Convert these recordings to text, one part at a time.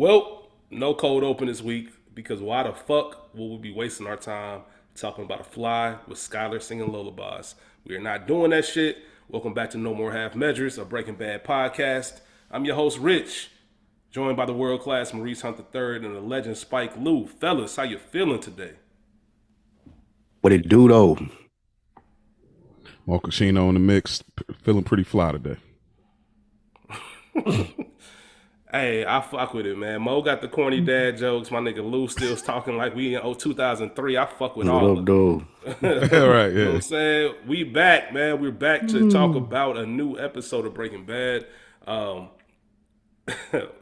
Well, no cold open this week because why the fuck will we be wasting our time talking about a fly with Skylar singing lullabies? We are not doing that shit. Welcome back to No More Half Measures, a Breaking Bad podcast. I'm your host, Rich, joined by the world class Maurice Hunt III and the legend Spike Lou. Fellas, how you feeling today? What it do though? Casino in the mix, feeling pretty fly today. Hey, I fuck with it, man. Mo got the corny dad jokes. My nigga Lou still's talking like we in 2003. I fuck with What all up, of dude? it. Right, You know what yeah. I'm saying? We back, man. We're back to talk about a new episode of Breaking Bad. Um,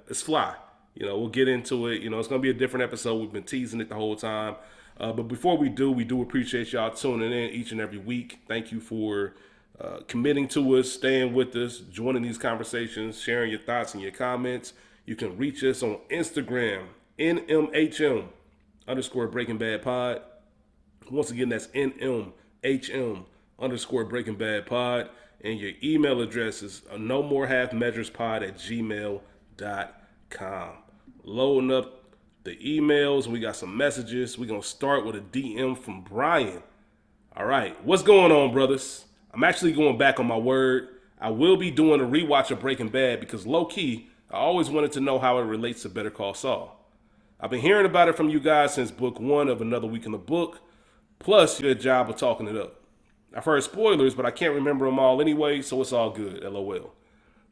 it's fly. You know, we'll get into it. You know, it's gonna be a different episode. We've been teasing it the whole time. But before we do appreciate y'all tuning in each and every week. Thank you for committing to us, staying with us, joining these conversations, sharing your thoughts and your comments. You can reach us on Instagram, NMHM underscore Breaking Bad Pod. Once again, that's NMHM underscore Breaking Bad Pod. And your email address is no more half measures pod at gmail.com. Loading up the emails. We got some messages. We're going to start with a DM from Brian. All right. What's going on, brothers? I'm actually going back on my word. I will be doing a rewatch of Breaking Bad because low key, I always wanted to know how it relates to Better Call Saul. I've been hearing about it from you guys since book one of Another Week in the Book. Plus, you did a job of talking it up. I've heard spoilers, but I can't remember them all anyway, so it's all good. LOL.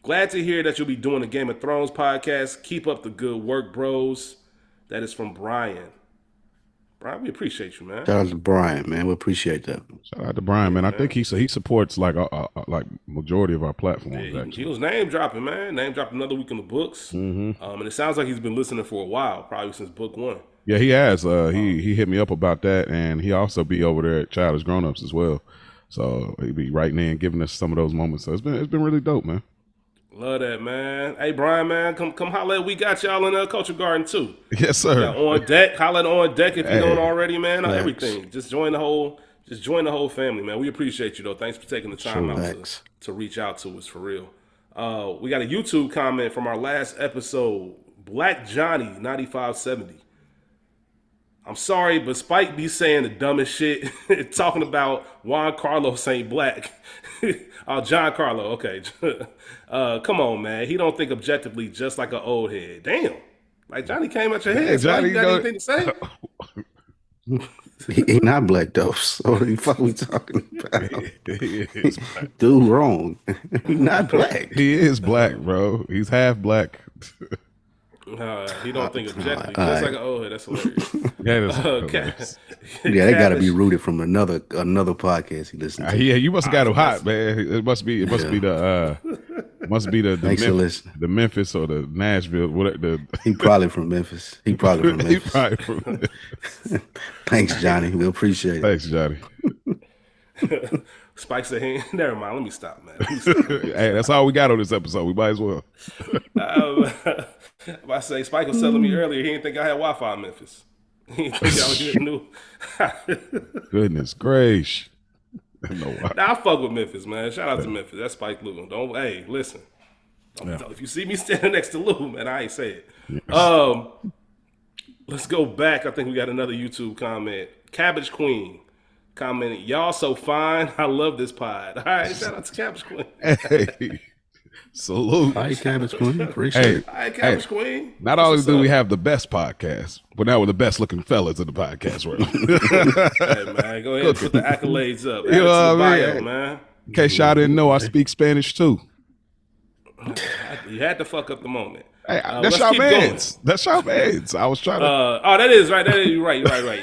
Glad to hear that you'll be doing a Game of Thrones podcast. Keep up the good work, bros. That is from Brian. Brian, we appreciate you, man. Shout out to Brian, man. We appreciate that. Shout out to Brian, man. I man. think he supports like majority of our platforms. He Actually, was name dropping, man. Name dropped Another Week in the Books. And it sounds like he's been listening for a while, probably since book one. yeah, he has. He hit me up about that, and he also be over there at Childish Grown Ups as well. So he be writing in, giving us some of those moments. So it's been really dope, man. Love that, man. Hey, Brian, man, come holla. We got y'all in the Culture Garden too. Yes, sir. Yeah, on deck. Holla at on deck if you Hey, don't already, man. facts. Everything. Just join the whole family, man. We appreciate you though. Thanks for taking the time out Facts. to reach out to us for real. We got a YouTube comment from our last episode. Black Johnny 9570. I'm sorry, but Spike be saying the dumbest shit, talking about Juan Carlos ain't black. Oh, John Carlo, okay. Come on, man. He don't think objectively just like an old head. Damn. Like Johnny came at your head. Hey, So Johnny, you got anything to say? He not black though. So what the fuck we talking about? He is black. Dude, wrong. He not black. He is black, bro. He's half black. He don't think objectively all just right. like an old head. That's hilarious. That is Okay. hilarious. Yeah, they got to be rooted from another podcast he listened to. Yeah, you must have got him hot, man. It must be Yeah. the Thanks for listening. the Memphis or the Nashville, whatever. He probably from Memphis. He probably from He Memphis. probably from- Thanks, Johnny. We appreciate it. Thanks, Johnny. Spike said, hey, never mind. Let me stop, man. Let me stop. Hey, that's all we got on this episode. We might as well. I say Spike was telling me earlier he didn't think I had Wi-Fi in Memphis. He didn't think I was getting new. Goodness gracious. No, Nah, I fuck with Memphis, man. Shout out to Memphis. That's Spike Lou. Hey, listen. If you see me standing next to Lou, man, I ain't say it. Let's go back. I think we got another YouTube comment. Cabbage Queen commented, y'all so fine. I love this pod. All right, shout out to Cabbage Queen. hey, salute. Hi, Cabbage Queen. Appreciate Hey, it. All right, Cabbage Queen. not only do we have the best podcast, but now we're the best looking fellas in the podcast world. Hey, man, go ahead and put the accolades up. Add You it to know the what I bio, mean? man. In case y'all didn't know, I speak Spanish too. You had to fuck up the moment. Hey, Let's that's y'all keep going. mans. That's y'all mans. I was trying to. That is right. That is you're right. You're right.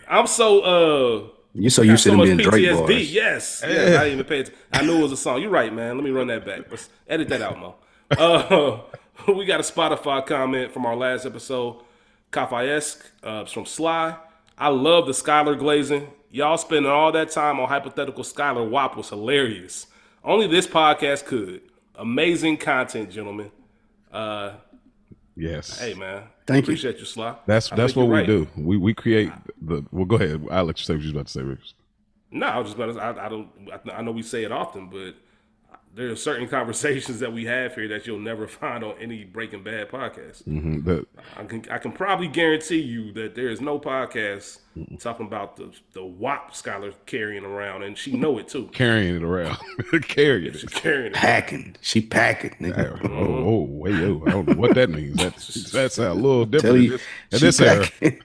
I'm so You so got used to so them much being Drake PTSD. bars. Yes. I didn't even pay attention. I knew it was a song. You're right, man. Let me run that back. Let's edit that out, Mo. We got a Spotify comment from our last episode. Kafayesque from Sly. I love the Skylar glazing. Y'all spending all that time on hypothetical Skylar WAP was hilarious. Only this podcast could. Amazing content, gentlemen. Yes. Hey, man. Thank you. Appreciate you, Sly. That's I what think we you're right. do. We create the. Well, go ahead. I'll let you say what you're about to say, Rich. No, I was just about to. I know we say it often, but there are certain conversations that we have here that you'll never find on any Breaking Bad podcast. I can probably guarantee you that there is no podcast talking about the WAP scholar carrying around, and she know it too. Carrying it around. Carrying She's it. carrying it. Packing. She packing, nigga. I don't know what that means. That's a little Tell different you, in she this era. packing.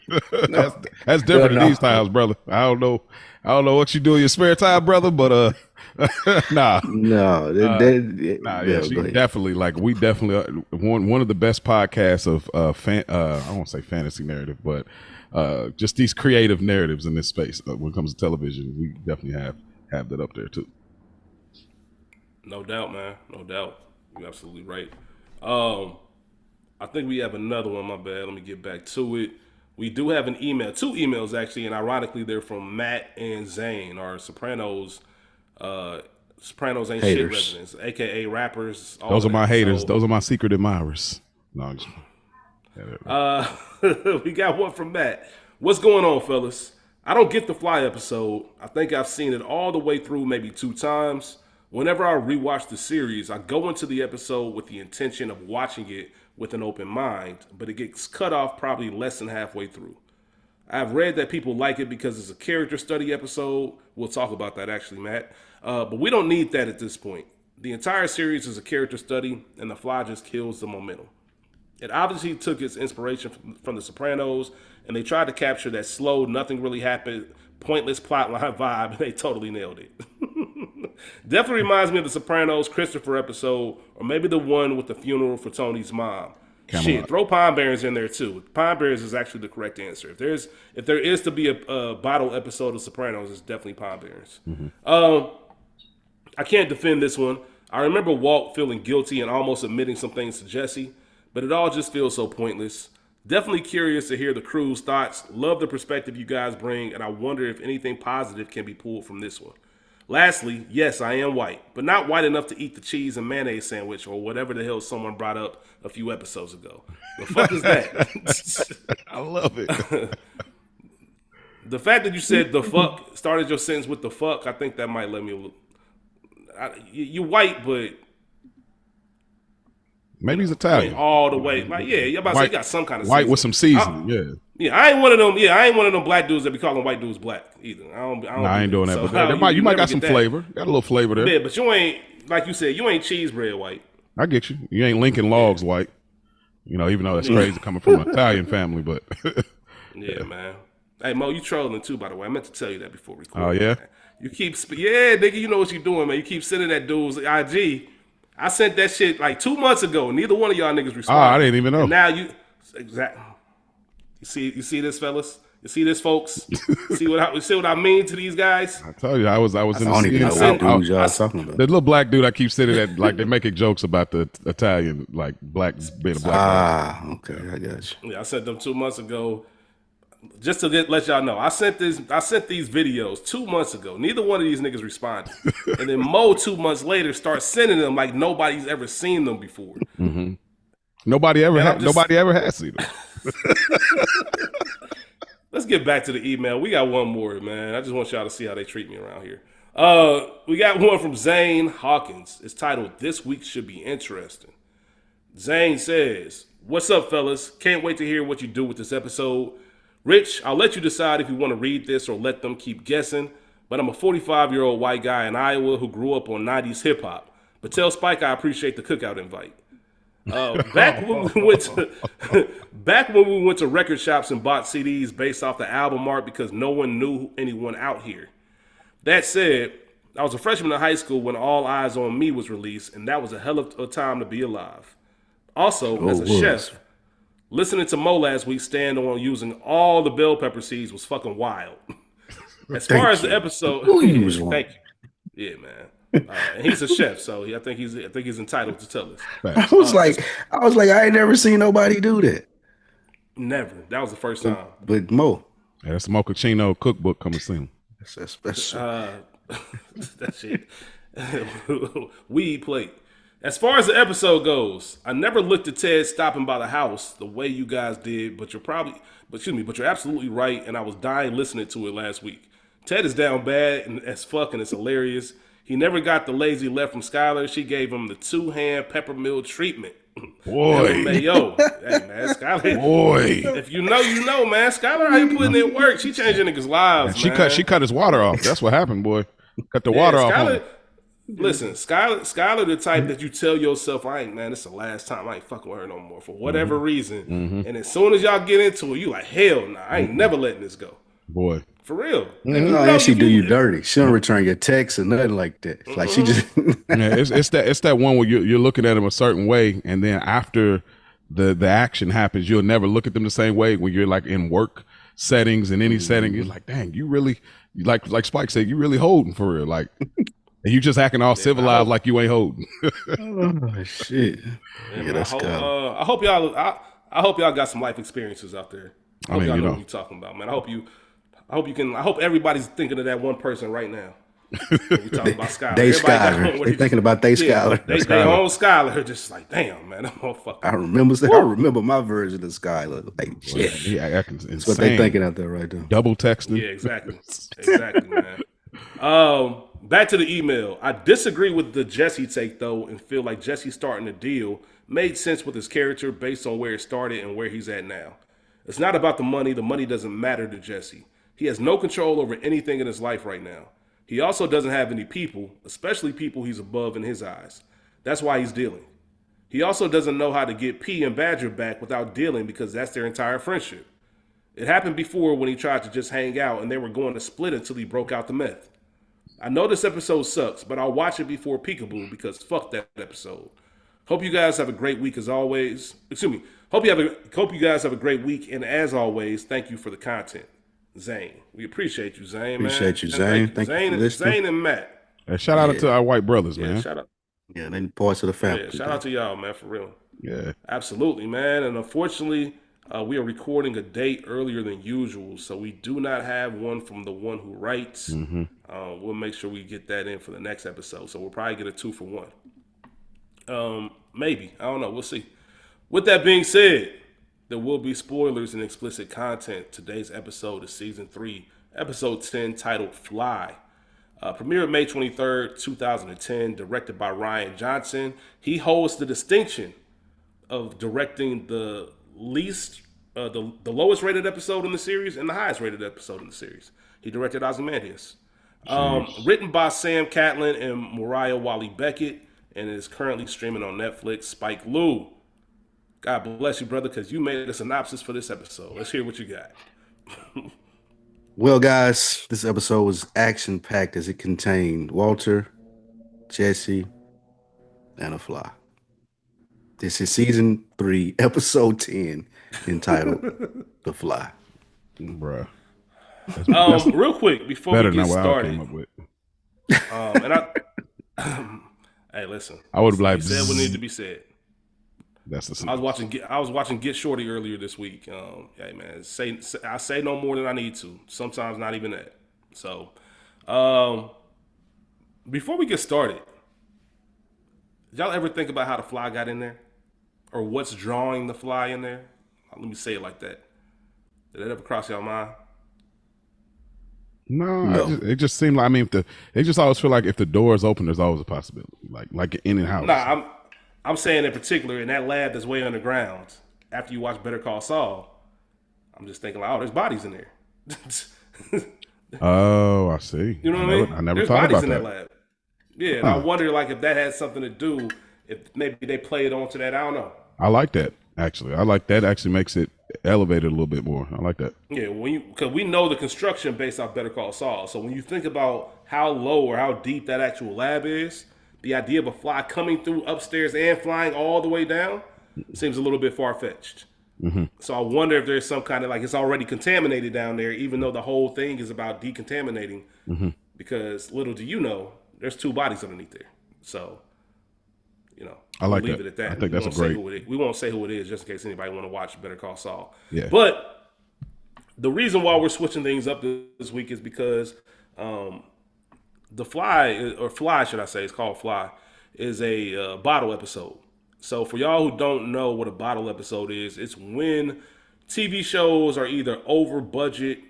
No. That's different No. in these times, brother. I don't know what you do in your spare time, brother, but nah. No, Yeah, she definitely we definitely one of the best podcasts of I won't say fantasy narrative, but just these creative narratives in this space when it comes to television. We definitely have that up there too. No doubt, man. No doubt. You're absolutely right. I think we have another one. My bad. Let me get back to it. We do have an email, 2 emails actually, and ironically, they're from Matt and Zane, our Sopranos ain't Haters. shit residents, aka rappers. Those are my haters. So, Those are my secret admirers. No, I'm just, we got one from Matt. What's going on, fellas? I don't get the Fly episode. I think I've seen it all the way through maybe 2 times. Whenever I rewatch the series, I go into the episode with the intention of watching it with an open mind, but it gets cut off probably less than halfway through. I've read that people like it because it's a character study episode. We'll talk about that actually, Matt. But we don't need that at this point. The entire series is a character study, and The Fly just kills the momentum. It obviously took its inspiration from The Sopranos, and they tried to capture that slow, nothing really happened, pointless plotline vibe, and they totally nailed it. Definitely reminds me of The Sopranos Christopher episode, or maybe the one with the funeral for Tony's mom. Shit, throw Pine Barrens in there too. Pine Barrens is actually the correct answer. If there is to be a bottle episode of Sopranos, it's definitely Pine Barrens. I can't defend this one. I remember Walt feeling guilty and almost admitting some things to Jesse, but it all just feels so pointless. Definitely curious to hear the crew's thoughts. Love the perspective you guys bring, and I wonder if anything positive can be pulled from this one. Lastly, yes, I am white, but not white enough to eat the cheese and mayonnaise sandwich or whatever the hell someone brought up a few episodes ago. The fuck is that? I love it. The fact that you said the fuck, started your sentence with the fuck, I think that might let me... You're white, but... Maybe he's Italian. All the way. Like, yeah, you're about to say you got some kind of white with some seasoning, Yeah, I ain't one of them. Yeah, I ain't one of them black dudes that be calling white dudes black either. I ain't doing that. So but you might got some flavor. Got a little flavor there. Yeah, but you ain't, like you said, you ain't cheese bread white. I get you. You ain't Lincoln Logs white. You know, even though that's crazy coming from an Italian family, but yeah, man. Hey Mo, you trolling too, by the way. I meant to tell you that before recording. Oh yeah. Man. You keep, yeah, nigga, you know what you doing, man. You keep sending that dude's IG. I sent that shit like 2 months ago. Neither one of y'all niggas responded. I didn't even know. And now exactly. You see this, fellas? You see this, folks? see what I mean to these guys? I tell you, I was in I the don't even know what dudes y'all talking about. The little black dude I keep sitting at, like they're making jokes about the Italian, like black being a black guy. Okay, I got you. Yeah, I sent them 2 months ago. Just to let y'all know, I sent these videos 2 months ago. Neither one of these niggas responded. And then Mo 2 months later starts sending them like nobody's ever seen them before. Mm-hmm. Nobody ever has seen them. Let's get back to the email. We got one more, man. I just want y'all to see how they treat me around here. We got one from Zane Hawkins. It's titled, "This Week Should Be Interesting." Zane says, "What's up, fellas? Can't wait to hear what you do with this episode. Rich, I'll let you decide if you want to read this or let them keep guessing, but I'm a 45-year-old white guy in Iowa who grew up on 90s hip-hop. But tell Spike I appreciate the cookout invite. Back when we went to record shops and bought CDs based off the album art because no one knew anyone out here. That said, I was a freshman in high school when All Eyes on Me was released, and that was a hell of a time to be alive. Also, as a chef, listening to Mo last week stand on using all the bell pepper seeds was fucking wild. As far as the episode, thank you. Yeah, man. And he's a chef, so I think he's entitled to tell us. I was like, I ain't never seen nobody do that. Never. That was the first time. But Mo, yeah, that's the Mochaccino cookbook coming soon. That's special. That shit. Weed plate. As far as the episode goes, I never looked at Ted stopping by the house the way you guys did, but you're absolutely right, and I was dying listening to it last week. Ted is down bad and as fuck, and it's hilarious. He never got the lazy left from Skylar. She gave him the 2-hand peppermill treatment. Boy. Mayo. Hey, man, Skylar. Boy. If you know, man. Skylar, how you putting in work? She changing niggas' lives, She man. cut his water off. That's what happened, boy. Cut the water off on him. Listen, Skylar the type that you tell yourself, I ain't, man, this is the last time I ain't fucking with her no more for whatever reason. And as soon as y'all get into it, you like, hell nah, I ain't never letting this go. Boy. For real. No, and she do you dirty. She don't return your texts or nothing like that. It's like she just it's that one where you're looking at them a certain way, and then after the action happens, you'll never look at them the same way. When you're like in work settings, in any setting, you're like, dang, you really like Spike said, you really holding for real. Like, and you just acting all civilized like you ain't holding. Oh shit. Yeah, that's good. I hope y'all got some life experiences out there. I hope y'all know what you're talking about, man. I hope everybody's thinking of that one person right now. We talking about Skylar. They Skylar. They thinking about Skylar. They own Skylar. Just like, damn, man, that motherfucker. I remember my version of Skylar. Like, shit. Yeah, that's what they thinking out there right now. Double texting. Yeah, exactly, man. Back to the email. I disagree with the Jesse take though, and feel like Jesse starting the deal made sense with his character based on where it started and where he's at now. It's not about the money. The money doesn't matter to Jesse. He has no control over anything in his life right now. He also doesn't have any people, especially people he's above in his eyes. That's why he's dealing. He also doesn't know how to get P and Badger back without dealing because that's their entire friendship. It happened before when he tried to just hang out and they were going to split until he broke out the meth. I know this episode sucks, but I'll watch it before Peekaboo because fuck that episode. Hope you guys have a great week as always. Excuse me. Hope you guys have a great week, and as always, thank you for the content. Zane. We appreciate you, Zane, man. Appreciate you, Zane. Thank you for listening. Zane and Matt. And shout out to our white brothers, man. Shout out. Yeah, they parts of the family. Yeah, shout out to y'all, man, for real. Yeah. Absolutely, man. And unfortunately, we are recording a date earlier than usual, so we do not have one from the one who writes. We'll make sure we get that in for the next episode. So we'll probably get a 2 for 1. Maybe. I don't know. We'll see. With that being said, there will be spoilers and explicit content. Today's episode is Season 3, Episode 10, titled Fly. Premiered May 23rd, 2010, directed by Ryan Johnson. He holds the distinction of directing the lowest rated episode in the series and the highest rated episode in the series. He directed Ozymandias. Written by Sam Catlin and Mariah Wally Beckett, and is currently streaming on Netflix. Spike Lee, God bless you, brother, because you made a synopsis for this episode. Let's hear what you got. Well, guys, this episode was action-packed as it contained Walter, Jesse, and a fly. This is Season 3, Episode 10, entitled The Fly. Bruh. Real quick, before we get started. Hey, listen. I would be like, said what needed to be said. That's the. I was watching Get Shorty earlier this week. Hey man, I say no more than I need to. Sometimes not even that. So, before we get started, did y'all ever think about how the fly got in there, or what's drawing the fly in there? Let me say it like that. Did that ever cross y'all mind? No. It just seemed like, I mean, it just always feel like if the door is open, there's always a possibility, like in and out. Nah, I'm saying in particular in that lab that's way underground. After you watch Better Call Saul, I'm just thinking like, oh, there's bodies in there. Oh, I see. You know what I mean? I never there's thought bodies about in that. lab. Yeah, and I wonder like if that had something to do, if maybe they played onto that. I don't know. I like that actually. I like that. Actually makes it elevated a little bit more. I like that. Yeah, because we know the construction based off Better Call Saul. So when you think about how low or how deep that actual lab is, the idea of a fly coming through upstairs and flying all the way down seems a little bit far-fetched. Mm-hmm. So I wonder if there's some kind of like it's already contaminated down there, even though the whole thing is about decontaminating. Mm-hmm. Because little do you know, there's 2 bodies underneath there. So, you know, I like leave that. it at that. I think that's a great. We won't say who it is just in case anybody want to watch Better Call Saul. Yeah. But the reason why we're switching things up this week is because the Fly, should I say, it's called Fly, is a bottle episode. So for y'all who don't know what a bottle episode is, it's when TV shows are either over budget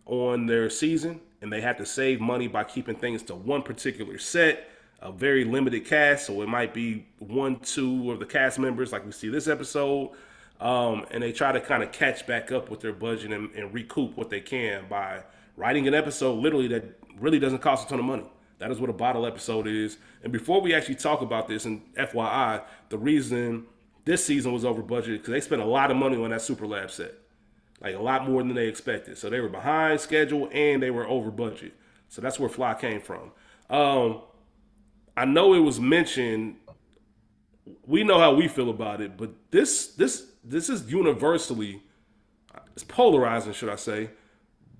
on their season and they have to save money by keeping things to one particular set, a very limited cast. So it might be 1, 2 of the cast members, like we see this episode. And they try to kind of catch back up with their budget and recoup what they can by writing an episode literally that really doesn't cost a ton of money. That is what a bottle episode is. And before we actually talk about this, and FYI, the reason this season was over budget because they spent a lot of money on that superlab set, like a lot more than they expected. So they were behind schedule and they were over budget. So that's where Fly came from. I know it was mentioned. We know how we feel about it, but this is universally, it's polarizing, should I say?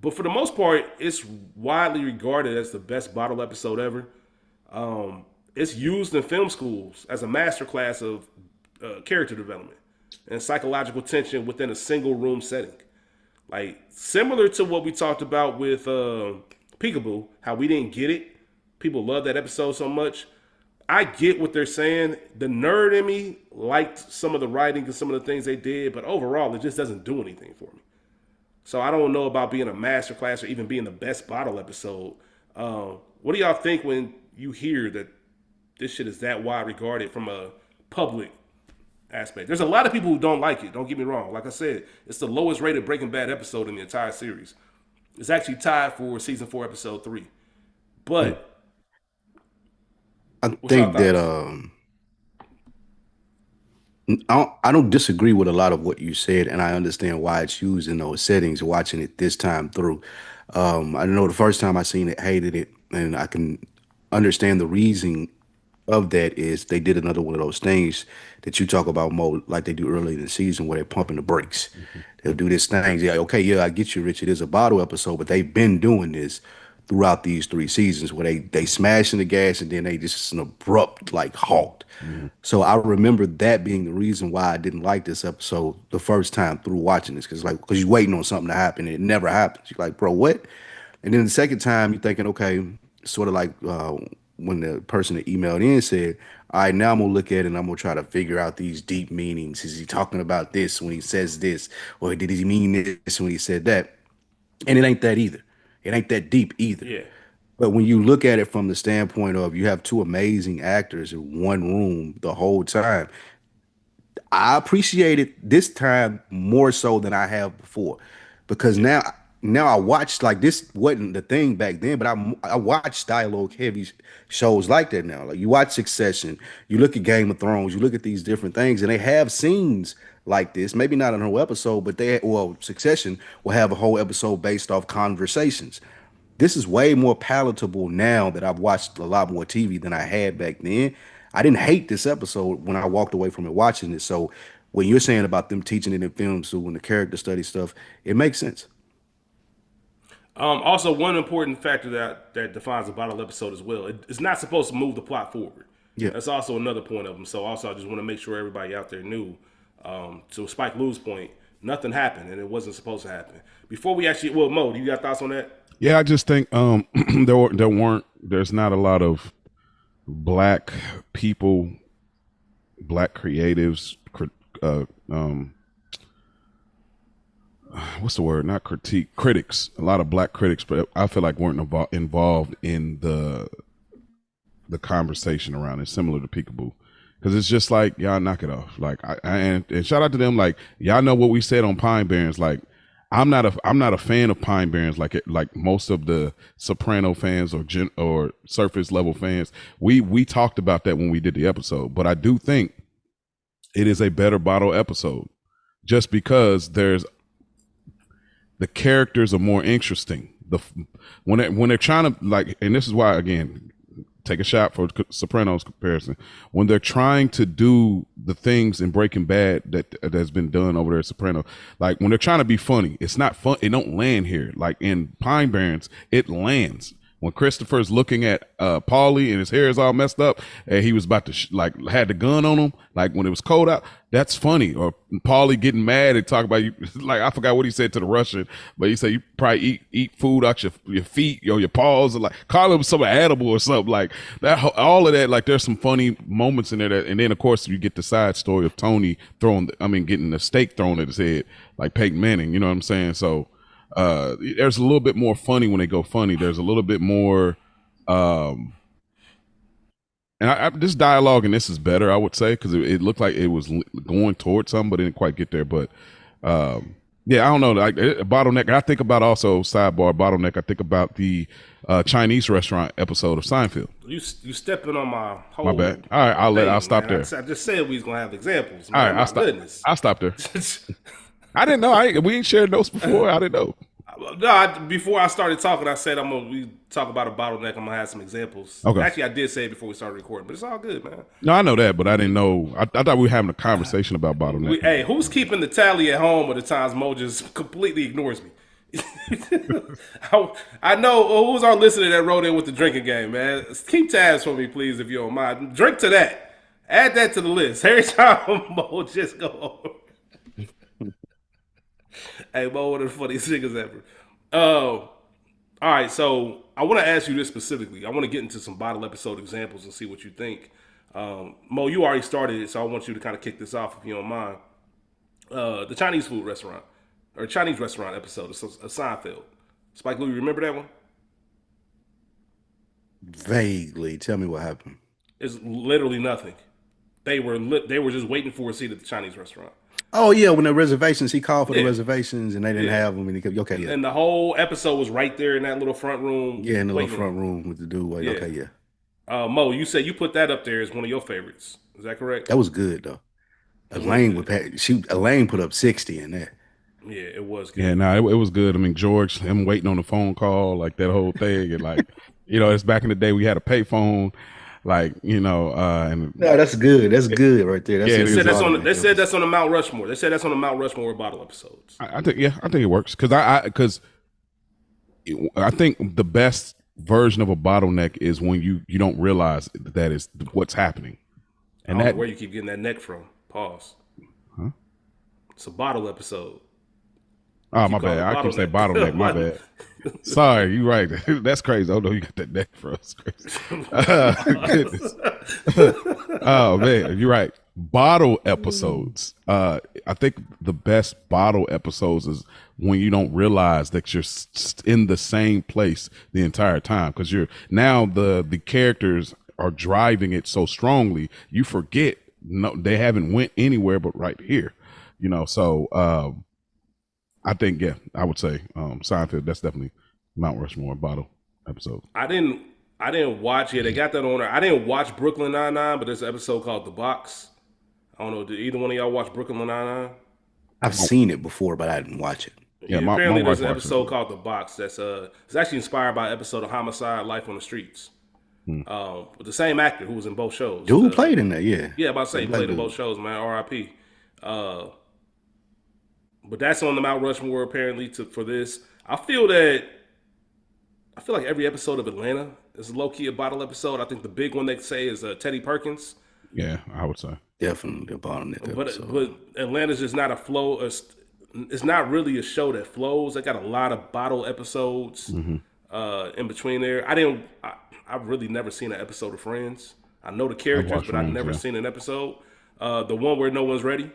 But for the most part, it's widely regarded as the best bottle episode ever. It's used in film schools as a masterclass of character development and psychological tension within a single room setting. Like similar to what we talked about with Peekaboo, how we didn't get it. People love that episode so much. I get what they're saying. The nerd in me liked some of the writing and some of the things they did, but overall, it just doesn't do anything for me. So I don't know about being a masterclass or even being the best bottle episode. What do y'all think when you hear that this shit is that wide regarded from a public aspect? There's a lot of people who don't like it. Don't get me wrong. Like I said, it's the lowest rated Breaking Bad episode in the entire series. It's actually tied for season 4, episode 3. But I think that I don't disagree with a lot of what you said, and I understand why it's used in those settings. Watching it this time through, I know the first time I seen it, hated it, and I can understand the reason of that is they did another one of those things that you talk about, Mo, like they do early in the season where they're pumping the brakes. They'll do this thing. Yeah, okay, yeah, I get you, Rich. It is a bottle episode, but they've been doing this throughout these 3 seasons where they smashing the gas and then they just an abrupt like halt. So I remember that being the reason why I didn't like this episode the first time through watching this because you're waiting on something to happen and it never happens. You're like, bro, what? And then the second time you're thinking, okay, sort of like when the person that emailed in said, all right, now I'm gonna look at it and I'm gonna try to figure out these deep meanings. Is he talking about this when he says this, or did he mean this when he said that? And it ain't that either. It ain't that deep either. yeah, But when you look at it from the standpoint of you have 2 amazing actors in one room the whole time, I appreciate it this time more so than I have before, because now I watched like this wasn't the thing back then, but I watch dialogue heavy shows like that now. Like you watch Succession, you look at Game of Thrones, you look at these different things, and they have scenes like this. Maybe not in a whole episode, but Succession will have a whole episode based off conversations. This is way more palatable now that I've watched a lot more TV than I had back then. I didn't hate this episode when I walked away from it watching it. So when you're saying about them teaching it in film school and the character study stuff, it makes sense. Also, one important factor that defines a bottle episode as well, it's not supposed to move the plot forward. Yeah. That's also another point of them. So also, I just want to make sure everybody out there knew, to Spike Lee's point, nothing happened and it wasn't supposed to happen. Before we actually, well, Mo, do you got thoughts on that? Yeah, I just think there's not a lot of black people, black creatives, what's the word? Not critique, critics. A lot of black critics, but I feel like weren't involved in the conversation around it. Similar to Peekaboo, because it's just like y'all knock it off. Like and shout out to them. Like y'all know what we said on Pine Barrens. Like I'm not a fan of Pine Barrens like most of the Soprano fans or surface level fans. We talked about that when we did the episode, but I do think it is a better bottle episode just because the characters are more interesting. When they're trying to like, and this is why again, take a shot for Sopranos comparison. When they're trying to do the things in Breaking Bad that's been done over there at Sopranos, like when they're trying to be funny, it's not fun. It don't land here. Like in Pine Barrens, it lands. When Christopher's looking at Paulie and his hair is all messed up and he was about to had the gun on him, like when it was cold out, that's funny. Or Paulie getting mad and talk about you, like I forgot what he said to the Russian, but he said you probably eat food out your feet, your paws, or like call him some animal or something like that. All of that, like there's some funny moments in there. And then of course you get the side story of Tony getting the steak thrown at his head, like Peyton Manning. You know what I'm saying? So there's a little bit more funny when they go funny. There's a little bit more, and this dialogue and this is better, I would say, because it looked like it was going towards something, but it didn't quite get there. But yeah, I don't know. Like bottleneck. I think about also sidebar bottleneck. I think about the Chinese restaurant episode of Seinfeld. You stepping on my whole. My bad. All right, I'll stop there. I just said we was gonna have examples. Man. All right, I'll stop there. I didn't know. We ain't shared notes before. I didn't know. No, before I started talking, I said we talk about a bottleneck. I'm gonna have some examples. Okay. Actually, I did say it before we started recording, but it's all good, man. No, I know that, but I didn't know. I thought we were having a conversation about bottleneck. Hey, who's keeping the tally at home of the times Mo just completely ignores me? I know who's our listener that wrote in with the drinking game, man. Keep tabs for me, please, if you don't mind. Drink to that. Add that to the list. Every time Mo just go over. Hey, Mo, one of the funniest niggas ever. All right, so I want to ask you this specifically. I want to get into some bottle episode examples and see what you think. Mo, you already started it, so I want you to kind of kick this off if you don't mind. The Chinese food restaurant, or Chinese restaurant episode of Seinfeld. Spike Lee, you remember that one? Vaguely. Tell me what happened. It's literally nothing. They were just waiting for a seat at the Chinese restaurant. Oh yeah, when the reservations, he called for the reservations and they didn't have them, and he kept, okay, yeah. And the whole episode was right there in that little front room. Yeah, in the little front room with the dude. Like, okay, yeah. Mo, you said you put that up there as one of your favorites. Is that correct? That was good though. Elaine put up 60 in that. Yeah, it was good. Yeah, no, it was good. I mean, George, him waiting on the phone call, like that whole thing, and like, it's back in the day we had a payphone. Like, and no, that's good. That's good right there. That's they said that's on the Mount Rushmore. They said that's on the Mount Rushmore bottle episodes. I think it works because I think the best version of a bottleneck is when you don't realize that is what's happening, and that where you keep getting that neck from. Pause. Huh? It's a bottle episode. Oh, my bad. I keep saying bottleneck. My bad. Sorry, you're right. That's crazy. Oh no, you got that neck for us. Goodness. Oh man, you're right. Bottle episodes. I think the best bottle episodes is when you don't realize that you're in the same place the entire time, because you're now the characters are driving it so strongly you forget they haven't went anywhere but right here. So I think, I would say Seinfeld, that's definitely Mount Rushmore bottle episode. I didn't watch it. They got that on there. I didn't watch Brooklyn Nine-Nine, but there's an episode called The Box. I don't know, did either one of y'all watch Brooklyn Nine-Nine? I've seen it before, but I didn't watch it. Yeah, apparently there's an episode called The Box that's it's actually inspired by an episode of Homicide: Life on the Streets. With the same actor who was in both shows. Dude played in there, yeah. Yeah, about to say he played in both shows, man. R.I.P. But that's on the Mount Rushmore apparently for this. I feel like every episode of Atlanta is low key a bottle episode. I think the big one they say is Teddy Perkins. Yeah, I would say definitely a bottleneck episode. But Atlanta's just not a flow. It's not really a show that flows. They got a lot of bottle episodes in between there. I've really never seen an episode of Friends. I know the characters, but I've never seen an episode. The one where no one's ready.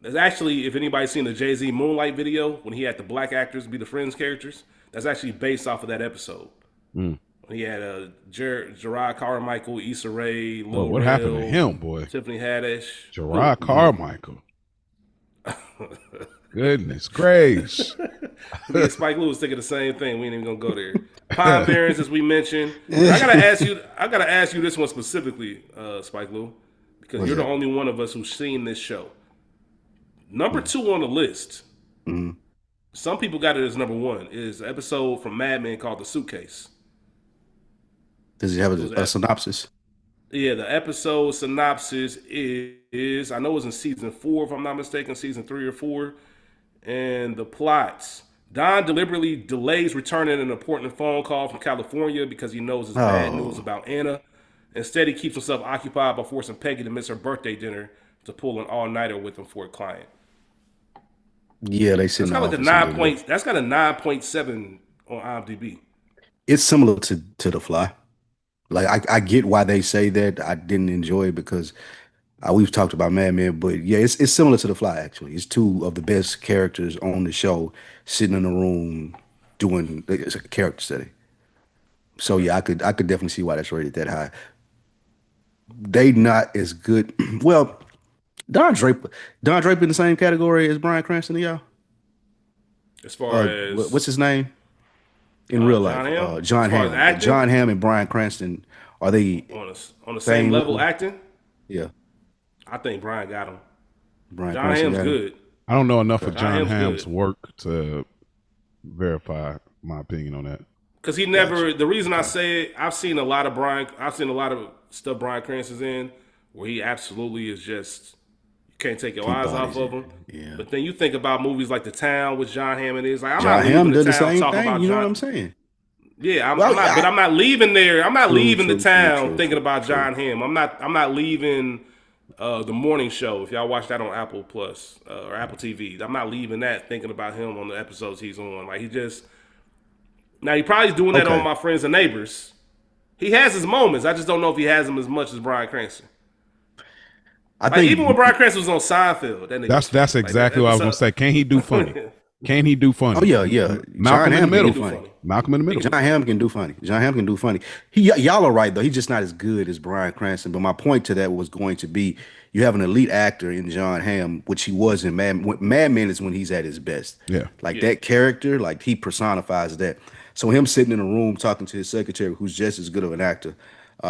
There's actually, if anybody's seen the Jay-Z Moonlight video, when he had the black actors be the Friends characters, that's actually based off of that episode. When he had Gerard Carmichael, Issa Rae, Lil what Rel, happened to him, boy? Tiffany Haddish. Gerard Carmichael. Goodness gracious. Yeah, Spike Lee was thinking the same thing. We ain't even gonna go there. Pine Barrens, as we mentioned. I gotta ask you this one specifically, Spike Lee, because you're the only one of us who's seen this show. Number 2 on the list. Some people got it as number 1. Is an episode from Mad Men called The Suitcase. Does it have a synopsis? Yeah, the episode synopsis is I know it was in season 4, if I'm not mistaken, season 3 or 4. And the plots. Don deliberately delays returning an important phone call from California because he knows it's bad news about Anna. Instead, he keeps himself occupied by forcing Peggy to miss her birthday dinner to pull an all-nighter with him for a client. Yeah, they said that's got a 9 That's got a 9.7 on IMDb. It's similar to The Fly. Like I get why they say that. I didn't enjoy it because We've talked about Mad Men, but yeah, it's similar to The Fly. Actually, it's two of the best characters on the show sitting in a room doing it's a character study. So yeah, I could definitely see why that's rated that high. They not as good. Well, Don Draper, Don Draper in the same category as Bryan Cranston, to y'all. As far What's as his name in real John life? Hamm, as John far as Hamm. acting, John Hamm and Bryan Cranston, are they on the same same level level? acting, Yeah, I think Brian got him. Bryan John Cranston Hamm's got him. good. I don't know enough of Okay, John John Hamm's Hamm's good work to verify my opinion on that. because he gotcha. never. The reason I Okay, say it, I've seen a lot of stuff Brian Cranston's in where he absolutely is just you can't take your keep eyes off bodies of in. him. Yeah, But then you think about movies like The Town, which John Hammond is like. I'm not John leaving Hamm The did the Town same talking thing. about You know what John. I'm saying? Yeah, I'm Well, not. But I'm not leaving there. I'm not true, leaving The true, true, Town true, thinking true, about true. John Hamm. I'm not leaving the morning show. If y'all watch that on Apple Plus or Apple TV, I'm not leaving that thinking about him on the episodes he's on. Like he just now he probably doing that on Okay, My Friends and Neighbors. He has his moments. I just don't know if he has them as much as Bryan Cranston. I Like even when think. Bryan Cranston was on Seinfeld, that nigga was That's funny. Like that exactly what I was gonna episode, say. Can he do funny? Can he do Oh funny? yeah, yeah. John Malcolm in the Hamm can he do middle. do funny. funny. Malcolm in the He middle. do John funny. Hamm can do funny. John Hamm can do funny. Y'all are right though. He's just not as good as Bryan Cranston. But my point to that was going to be, you have an elite actor in John Hamm, which he was in Mad Men is when he's at his best. Yeah. Like Yeah. that character, like he personifies that. So him sitting in a room talking to his secretary, who's just as good of an actor.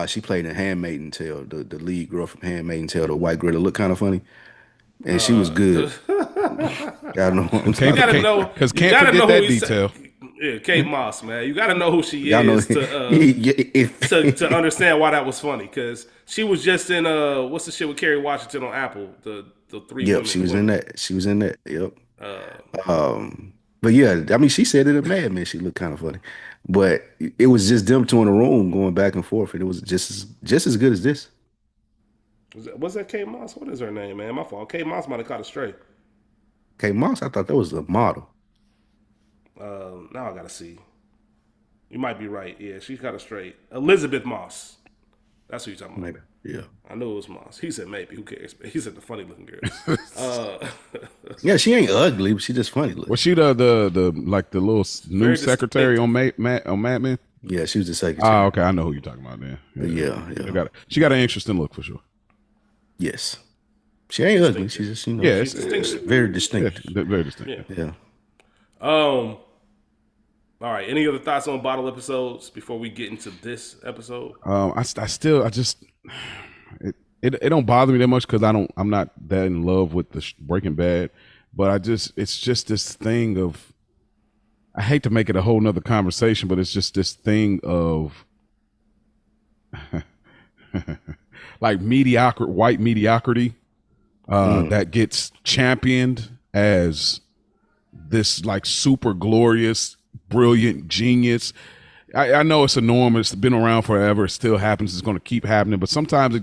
She played in Handmaiden Tale, the lead girl from Handmaiden Tale, the white girl that looked kind of funny, and she was good. Y'all know what I'm You talking gotta about. know. Because You can't gotta forget know who that he's. detail. Yeah, Kate Moss, man. You gotta know who she Y'all know is to understand why that was funny. Because she was just in what's the shit with Kerry Washington on Apple? The three Yep, she women. was in that. She was in that. Yep. But yeah, I mean, she said it in Mad Men. She looked kind of funny, but it was just them two in a room going back and forth, and it was just as good as this. Was that Kate Moss? What is her name, man? My fault. Kate Moss might have caught it straight. Kate Moss, I thought that was the model. Now I gotta see. You might be right. Yeah, she got it straight. Elizabeth Moss. That's who you're talking about. Maybe. Yeah. I knew it was Moss. He said maybe. Who cares? He said the funny looking girl. Yeah, she ain't ugly, but she just funny Was looking. she the like the little new Very secretary distinct. on Mad Men? Yeah, she was the Ah, secretary. okay, I know who you're talking about then. Yeah. She got an interesting look for sure. Yes. She ain't ugly. She's just, Yeah, She's distinct. very Yeah, distinct. very distinct. Yeah. Yeah. All right. Any other thoughts on bottle episodes before we get into this episode? I just it don't bother me that much because I'm not that in love with the Breaking Bad, but it's just this thing of, I hate to make it a whole nother conversation, but it's just this thing of like white mediocrity that gets championed as this like super glorious, brilliant genius. I know it's a norm. It's been around forever. It still happens. It's going to keep happening. But sometimes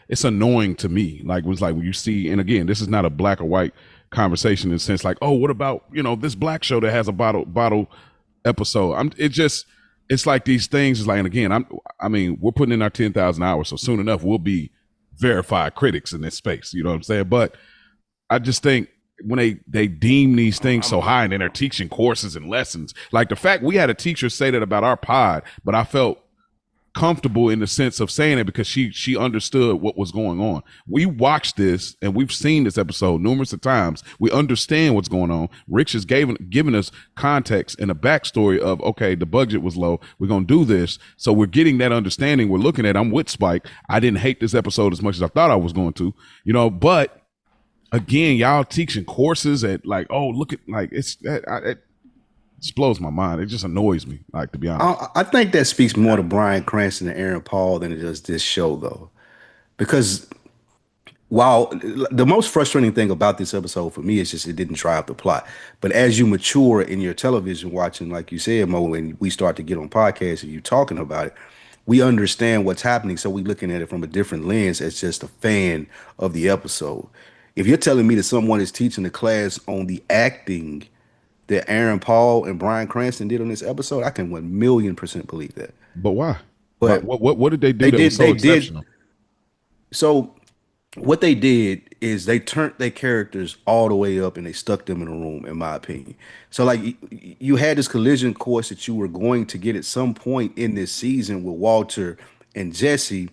it's annoying to me. Like when you see, and again, this is not a black or white conversation in the sense like, oh, what about, this black show that has a bottle episode? It's like these things is like, and again, we're putting in our 10,000 hours. So soon enough, we'll be verified critics in this space. You know what I'm saying? But I just think when they deem these things so high and then they're teaching courses and lessons, like the fact we had a teacher say that about our pod, but I felt comfortable in the sense of saying it because she understood what was going on. We watched this and we've seen this episode numerous of times. We understand what's going on. Rich has given us context and a backstory of, okay, the budget was low. We're going to do this. So we're getting that understanding. We're looking at, I'm with Spike. I didn't hate this episode as much as I thought I was going to, but again, y'all teaching courses at like, oh, look at like it just blows my mind. It just annoys me, like, to be honest. I think that speaks more to Bryan Cranston and Aaron Paul than it does this show, though, because while the most frustrating thing about this episode for me is just it didn't drive the plot. But as you mature in your television watching, like you said, Mo, and we start to get on podcasts and you talking about it, we understand what's happening. So we looking at it from a different lens as just a fan of the episode. If you're telling me that someone is teaching a class on the acting that Aaron Paul and Bryan Cranston did on this episode, I can 1,000,000% believe that. But why? But What did they do they that did was so they exceptional? did so what they did is they turned their characters all the way up and they stuck them in a room, in my opinion. So like you had this collision course that you were going to get at some point in this season with Walter and Jesse.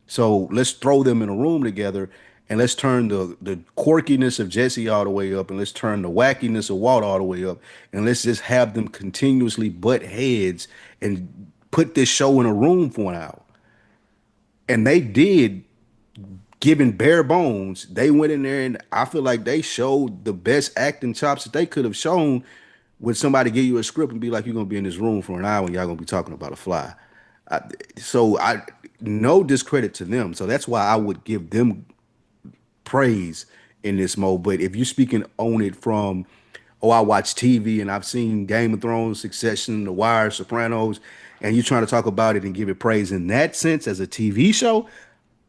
So let's throw them in a room together and let's turn the quirkiness of Jesse all the way up and let's turn the wackiness of Walt all the way up and let's just have them continuously butt heads and put this show in a room for an hour. And they did, given bare bones. They went in there and I feel like they showed the best acting chops that they could have shown when somebody give you a script and be like, you're gonna be in this room for an hour and y'all gonna be talking about a fly. I, so no discredit to them. So that's why I would give them praise in this mode. But if you're speaking on it from, oh, I watch TV and I've seen Game of Thrones, Succession, The Wire, Sopranos, and you're trying to talk about it and give it praise in that sense as a TV show,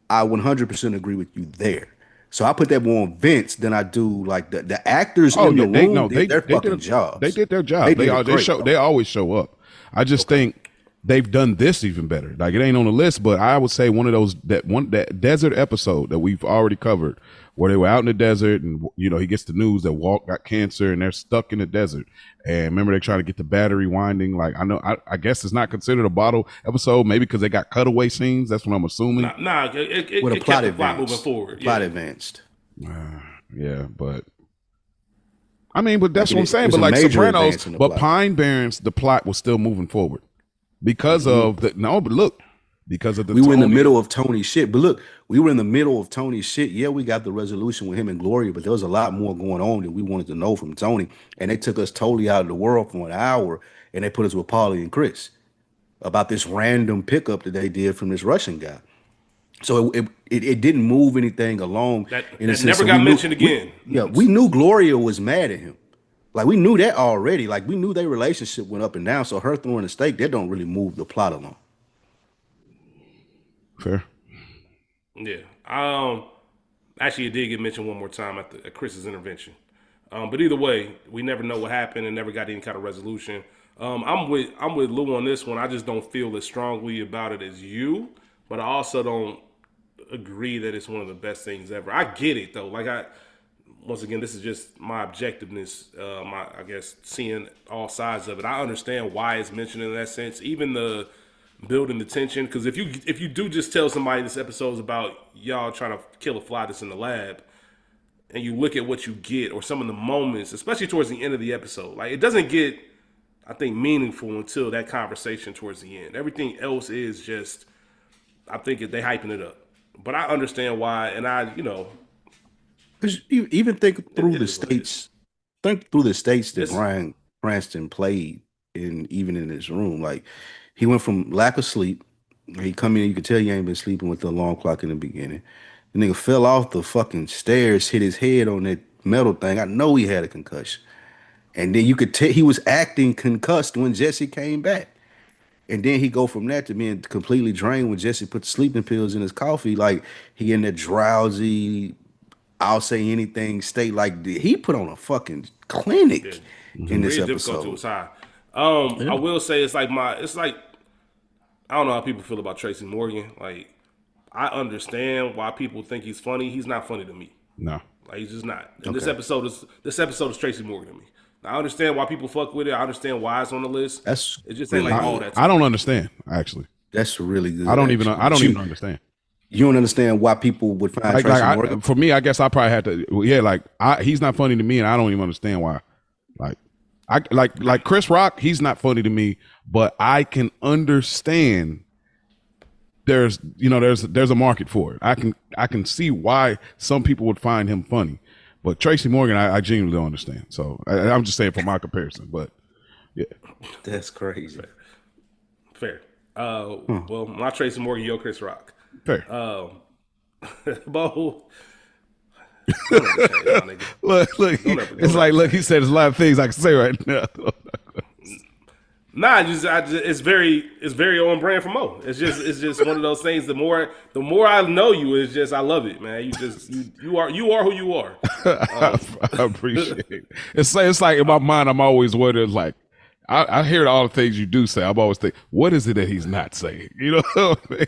I 100% agree with you there. So I put that more on Vince than I do like the actors in the room. Did their fucking jobs. They did their job. They always show up. I just think they've done this even better. Like it ain't on the list, but I would say that desert episode that we've already covered, where they were out in the desert and he gets the news that Walt got cancer and they're stuck in the desert. And remember they're trying to get the battery winding. Like I guess it's not considered a bottle episode, maybe because they got cutaway scenes. That's what I'm assuming. It kept the plot moving forward. Plot advanced. Yeah, but I mean, but that's what I'm saying. But like Sopranos, but Pine Barrens, the plot was still moving forward because of the because of the we were in the middle of Tony's shit. But look, we were in the middle of Tony's shit. Yeah, we got the resolution with him and Gloria, but there was a lot more going on that we wanted to know from Tony. And they took us totally out of the world for an hour and they put us with Paulie and Chris about this random pickup that they did from this Russian guy. So it didn't move anything along. That never got mentioned again. We knew Gloria was mad at him. Like we knew that already. Like we knew their relationship went up and down. So her throwing a stake, that don't really move the plot along. Fair. Yeah. Actually, it did get mentioned one more time at Chris's intervention. But either way, we never know what happened and never got any kind of resolution. I'm with Lou on this one. I just don't feel as strongly about it as you, but I also don't agree that it's one of the best things ever. I get it though. Once again, this is just my objectiveness. I guess seeing all sides of it. I understand why it's mentioned in that sense. Even the building the tension, because if you do just tell somebody this episode is about y'all trying to kill a fly that's in the lab, and you look at what you get or some of the moments, especially towards the end of the episode, like it doesn't get, I think, meaningful until that conversation towards the end. Everything else is just, I think they hyping it up. But I understand why, and because you even think through the states, that Bryan Cranston played even in this room. Like he went from lack of sleep. He come in, you could tell he ain't been sleeping with the alarm clock in the beginning. The nigga fell off the fucking stairs, hit his head on that metal thing. I know he had a concussion. And then you could tell he was acting concussed when Jesse came back. And then he go from that to being completely drained when Jesse put the sleeping pills in his coffee. Like he in that drowsy, I'll say anything state. Like he put on a fucking clinic in this episode. Was high. I will say it's like I don't know how people feel about Tracy Morgan. Like I understand why people think he's funny. He's not funny to me. No, like he's just not. And this episode is Tracy Morgan to me. I understand why people fuck with it. I understand why it's on the list. It just ain't like all that. I don't understand actually. That's really good. I don't even understand. You don't understand why people would find Tracy Morgan? For me, I guess I probably had to. Yeah, he's not funny to me, and I don't even understand why. Like Chris Rock, he's not funny to me, but I can understand. There's a market for it. I can see why some people would find him funny. But Tracy Morgan, I genuinely don't understand. So I'm just saying for my comparison. But yeah, that's crazy. Fair. Well, my Tracy Morgan, yo, Chris Rock. Fair. Bo. Look. It's like, look. He said there's a lot of things I can say right now. Nah, it's very on brand for Mo. It's just one of those things. The more I know you, it's just I love it, man. You are who you are. I appreciate it. It's like in my mind, I'm always wondering, like, I hear all the things you do say. I'm always thinking, what is it that he's not saying? You know what I mean?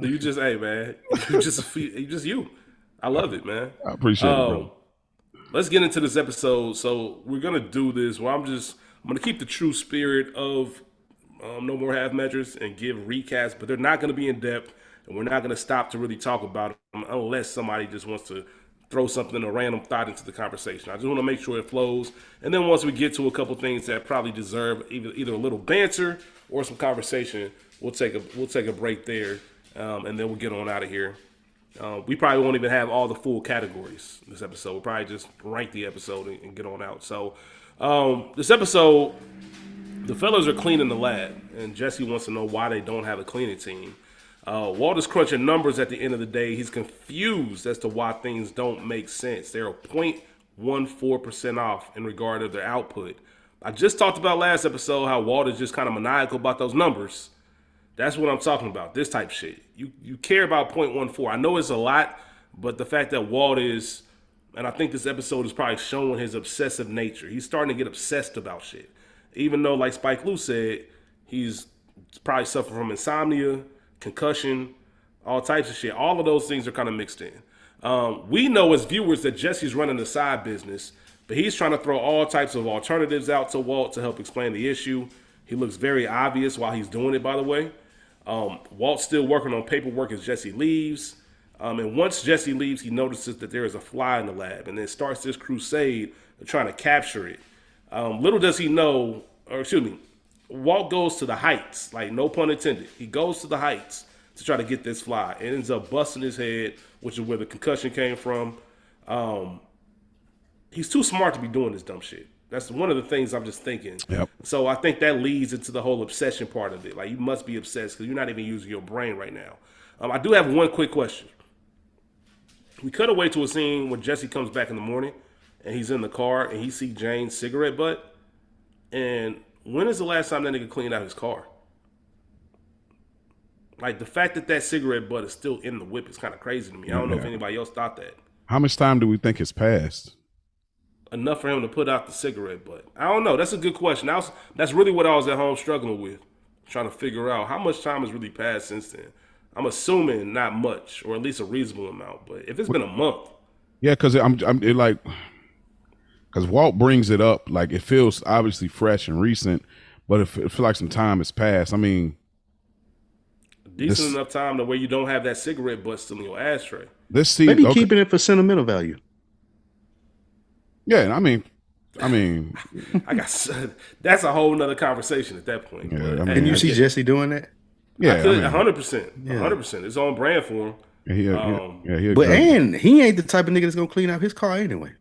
You just, hey man, you just you. I love it, man. I appreciate it, bro. Let's get into this episode. So we're gonna do this where I'm gonna keep the true spirit of No More Half Measures and give recaps, but they're not gonna be in depth, and we're not gonna stop to really talk about them unless somebody just wants to throw something, a random thought into the conversation. I just want to make sure it flows, and then once we get to a couple things that probably deserve either a little banter or some conversation, we'll take a break there, and then we'll get on out of here. We probably won't even have all the full categories this episode. We'll probably just rank the episode and get on out. So this episode, the fellas are cleaning the lab, and Jesse wants to know why they don't have a cleaning team. Walt is crunching numbers at the end of the day. He's confused as to why things don't make sense. They're 0.14% off in regard to their output. I just talked about last episode how Walt is just kind of maniacal about those numbers. That's what I'm talking about, this type of shit. You care about 0.14. I know it's a lot, but the fact that Walt is, and I think this episode is probably showing his obsessive nature. He's starting to get obsessed about shit. Even though, like Spike Lee said, he's probably suffering from insomnia, concussion, all types of shit. All of those things are kind of mixed in. We know as viewers that Jesse's running a side business, but he's trying to throw all types of alternatives out to Walt to help explain the issue. He looks very obvious while he's doing it, by the way. Walt's still working on paperwork as Jesse leaves. And once Jesse leaves, he notices that there is a fly in the lab and then starts this crusade of trying to capture it. Little does he know, or excuse me, Walt goes to the heights, like no pun intended. He goes to the heights to try to get this fly. It ends up busting his head, which is where the concussion came from. He's too smart to be doing this dumb shit. That's one of the things I'm just thinking. Yep. So I think that leads into the whole obsession part of it. Like, you must be obsessed because you're not even using your brain right now. I do have one quick question. We cut away to a scene when Jesse comes back in the morning and he's in the car and he sees Jane's cigarette butt. And when is the last time that nigga cleaned out his car? Like, the fact that cigarette butt is still in the whip is kind of crazy to me. I don't know if anybody else thought that. How much time do we think has passed? Enough for him to put out the cigarette butt. I don't know. That's a good question. That's really what I was at home struggling with, trying to figure out how much time has really passed since then. I'm assuming not much, or at least a reasonable amount. But if it's been a month, yeah, because because Walt brings it up, like it feels obviously fresh and recent, but it feels like some time has passed. I mean, decent enough time to where you don't have that cigarette butt still in your ashtray. This scene, maybe keeping it for sentimental value. Yeah, I mean, that's a whole nother conversation at that point. Yeah, but, can you see Jesse doing that? Yeah, 100%. 100%. It's on brand for him. And he ain't the type of nigga that's gonna clean out his car anyway.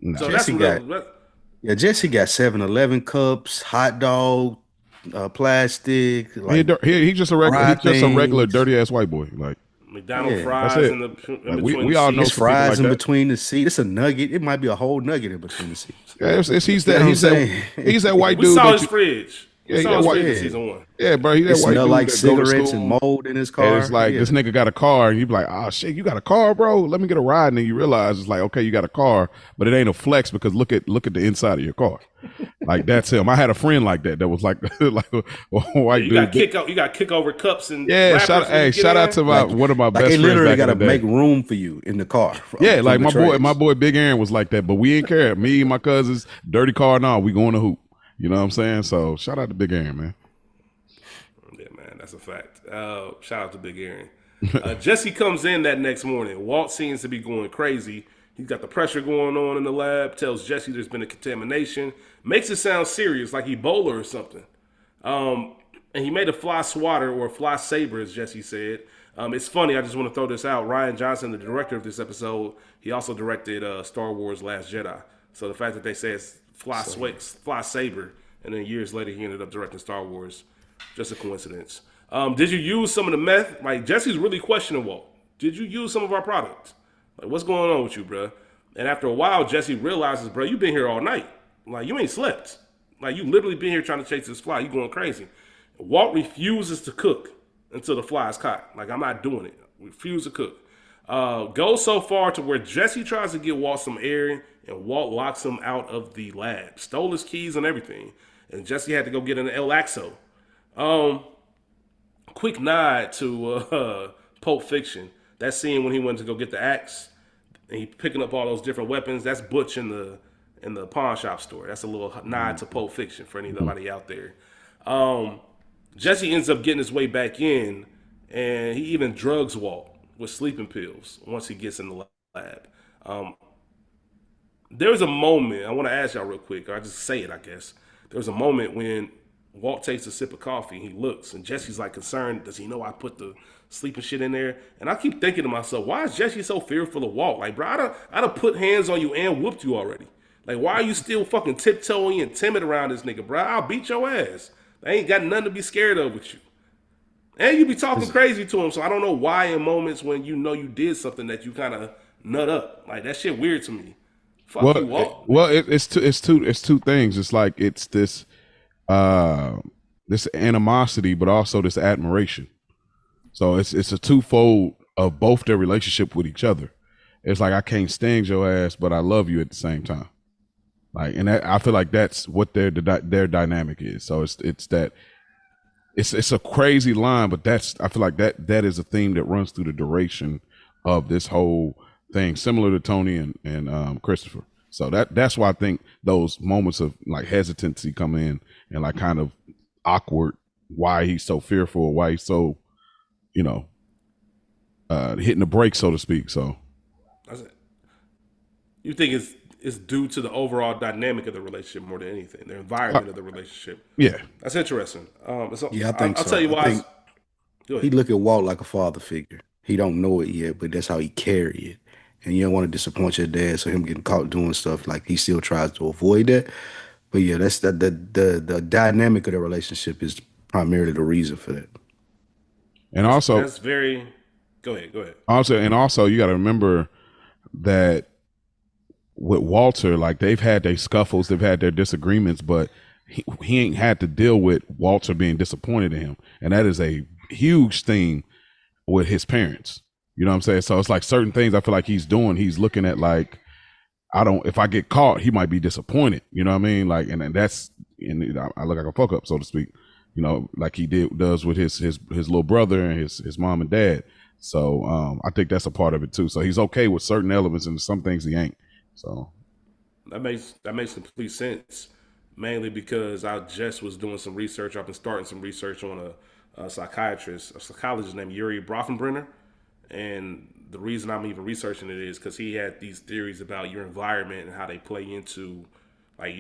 No. So Jesse Jesse got 7-Eleven cups, hot dog, plastic. Like, he's just a regular dirty ass white boy. Like McDonald's fries in between we all know fries like in between the seat. It's a nugget. It might be a whole nugget in between the seats. Yeah, he's that white dude. We saw his fridge. Yeah, season 1. Yeah, bro. He that white smell dude like that go to cigarettes school, and mold in his car. and it's like this nigga got a car, and you be like, oh shit, you got a car, bro? Let me get a ride. And then you realize it's like, okay, you got a car, but it ain't a flex because look at the inside of your car. Like that's him. I had a friend like that was like like a white dude. You got kick over cups and shout out to one of my best friends. They literally got to make room for you in the car. Yeah, like my boy Big Aaron was like that, but we ain't care. Me and my cousins, dirty car and all, we going to hoop. You know what I'm saying? So shout out to Big Aaron, man. Yeah, man, that's a fact. Shout out to Big Aaron. Jesse comes in that next morning. Walt seems to be going crazy. He's got the pressure going on in the lab, tells Jesse there's been a contamination, makes it sound serious, like Ebola or something. And he made a fly swatter or a fly saber, as Jesse said. It's funny, I just want to throw this out. Rian Johnson, the director of this episode, he also directed Star Wars Last Jedi. So the fact that they say it's fly saber, and then years later he ended up directing Star Wars, just a coincidence. Did you use some of the meth? Like, Jesse's really questioning Walt. Did you use some of our products? Like, what's going on with you, bro? And after a while, Jesse realizes, bro, you've been here all night. Like, you ain't slept. Like, you literally been here trying to chase this fly. You going crazy. Walt refuses to cook until the fly is caught. Like, I'm not doing it. Refuse to cook. Goes so far to where Jesse tries to get Walt some air, and Walt locks him out of the lab. Stole his keys and everything. And Jesse had to go get an El Axo. Quick nod to Pulp Fiction. That scene when he went to go get the axe, and he picking up all those different weapons. That's Butch in the pawn shop store. That's a little nod to Pulp Fiction for anybody out there. Jesse ends up getting his way back in, and he even drugs Walt with sleeping pills once he gets in the lab. Um, there was a moment, I want to ask y'all real quick, or I just say it, I guess. There was a moment when Walt takes a sip of coffee and he looks, and Jesse's like concerned, does he know I put the sleeping shit in there? And I keep thinking to myself, why is Jesse so fearful of Walt? Like, bro, I done put hands on you and whooped you already. Like, why are you still fucking tiptoeing and timid around this nigga, bro? I'll beat your ass. I ain't got nothing to be scared of with you. And you be talking crazy to him, so I don't know why in moments when you know you did something that you kind of nut up. Like, that shit weird to me. Fuck you, Walt. It's two things. It's like it's this this animosity, but also this admiration. So it's a twofold of both their relationship with each other. It's like I can't stand your ass, but I love you at the same time. Like, and I feel like that's what their dynamic is. So it's that it's a crazy line, but I feel like that is a theme that runs through the duration of this whole thing, similar to Tony and Christopher. So that's why I think those moments of like hesitancy come in and like kind of awkward, why he's so fearful, why he's so, hitting the brakes, so to speak. So That's it. You think it's due to the overall dynamic of the relationship more than anything, the environment of the relationship. Yeah, that's interesting. I think I'll so. tell you why. He look at Walt like a father figure. He don't know it yet, but that's how he carry it. And you don't want to disappoint your dad, so him getting caught doing stuff like he still tries to avoid that. But yeah, that's the dynamic of the relationship is primarily the reason for that. And also that's very. Go ahead. Also, you got to remember that with Walter, like they've had their scuffles, they've had their disagreements, but he ain't had to deal with Walter being disappointed in him, and that is a huge theme with his parents. You know what I'm saying? So it's like certain things I feel like he's looking at like, if I get caught, he might be disappointed. You know what I mean? Like, and I look like a fuck up, so to speak. Like he does with his little brother and his mom and dad. So I think that's a part of it too. So he's okay with certain elements and some things he ain't. So that makes complete sense. Mainly because I just was doing some research. I've been starting some research on a psychologist named Yuri Brofenbrenner. And the reason I'm even researching it is because he had these theories about your environment and how they play into like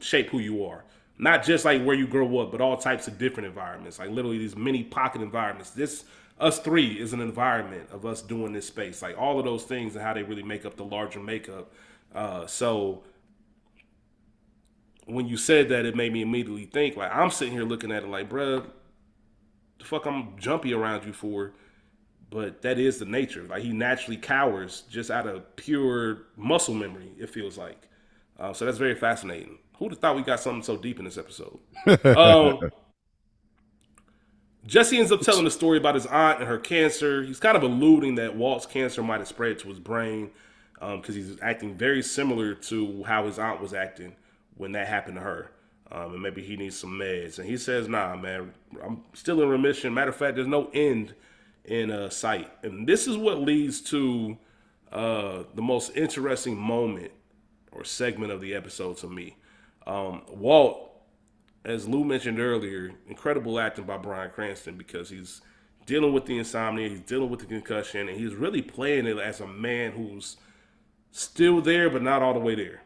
shape who you are. Not just like where you grow up, but all types of different environments. Like literally these mini pocket environments. Us three is an environment of us doing this space. Like all of those things and how they really make up the larger makeup. So when you said that, it made me immediately think, like, I'm sitting here looking at it like, bruh, the fuck I'm jumpy around you for? But that is the nature. Like, he naturally cowers just out of pure muscle memory, it feels like. So that's very fascinating. Who'd have thought we got something so deep in this episode? Jesse ends up telling the story about his aunt and her cancer. He's kind of alluding that Walt's cancer might have spread to his brain because he's acting very similar to how his aunt was acting when that happened to her. And maybe he needs some meds. And he says, nah, man, I'm still in remission. Matter of fact, there's no end in sight. And this is what leads to the most interesting moment or segment of the episode to me. Walt, as Lou mentioned earlier, incredible acting by Bryan Cranston because he's dealing with the insomnia, he's dealing with the concussion, and he's really playing it as a man who's still there but not all the way there.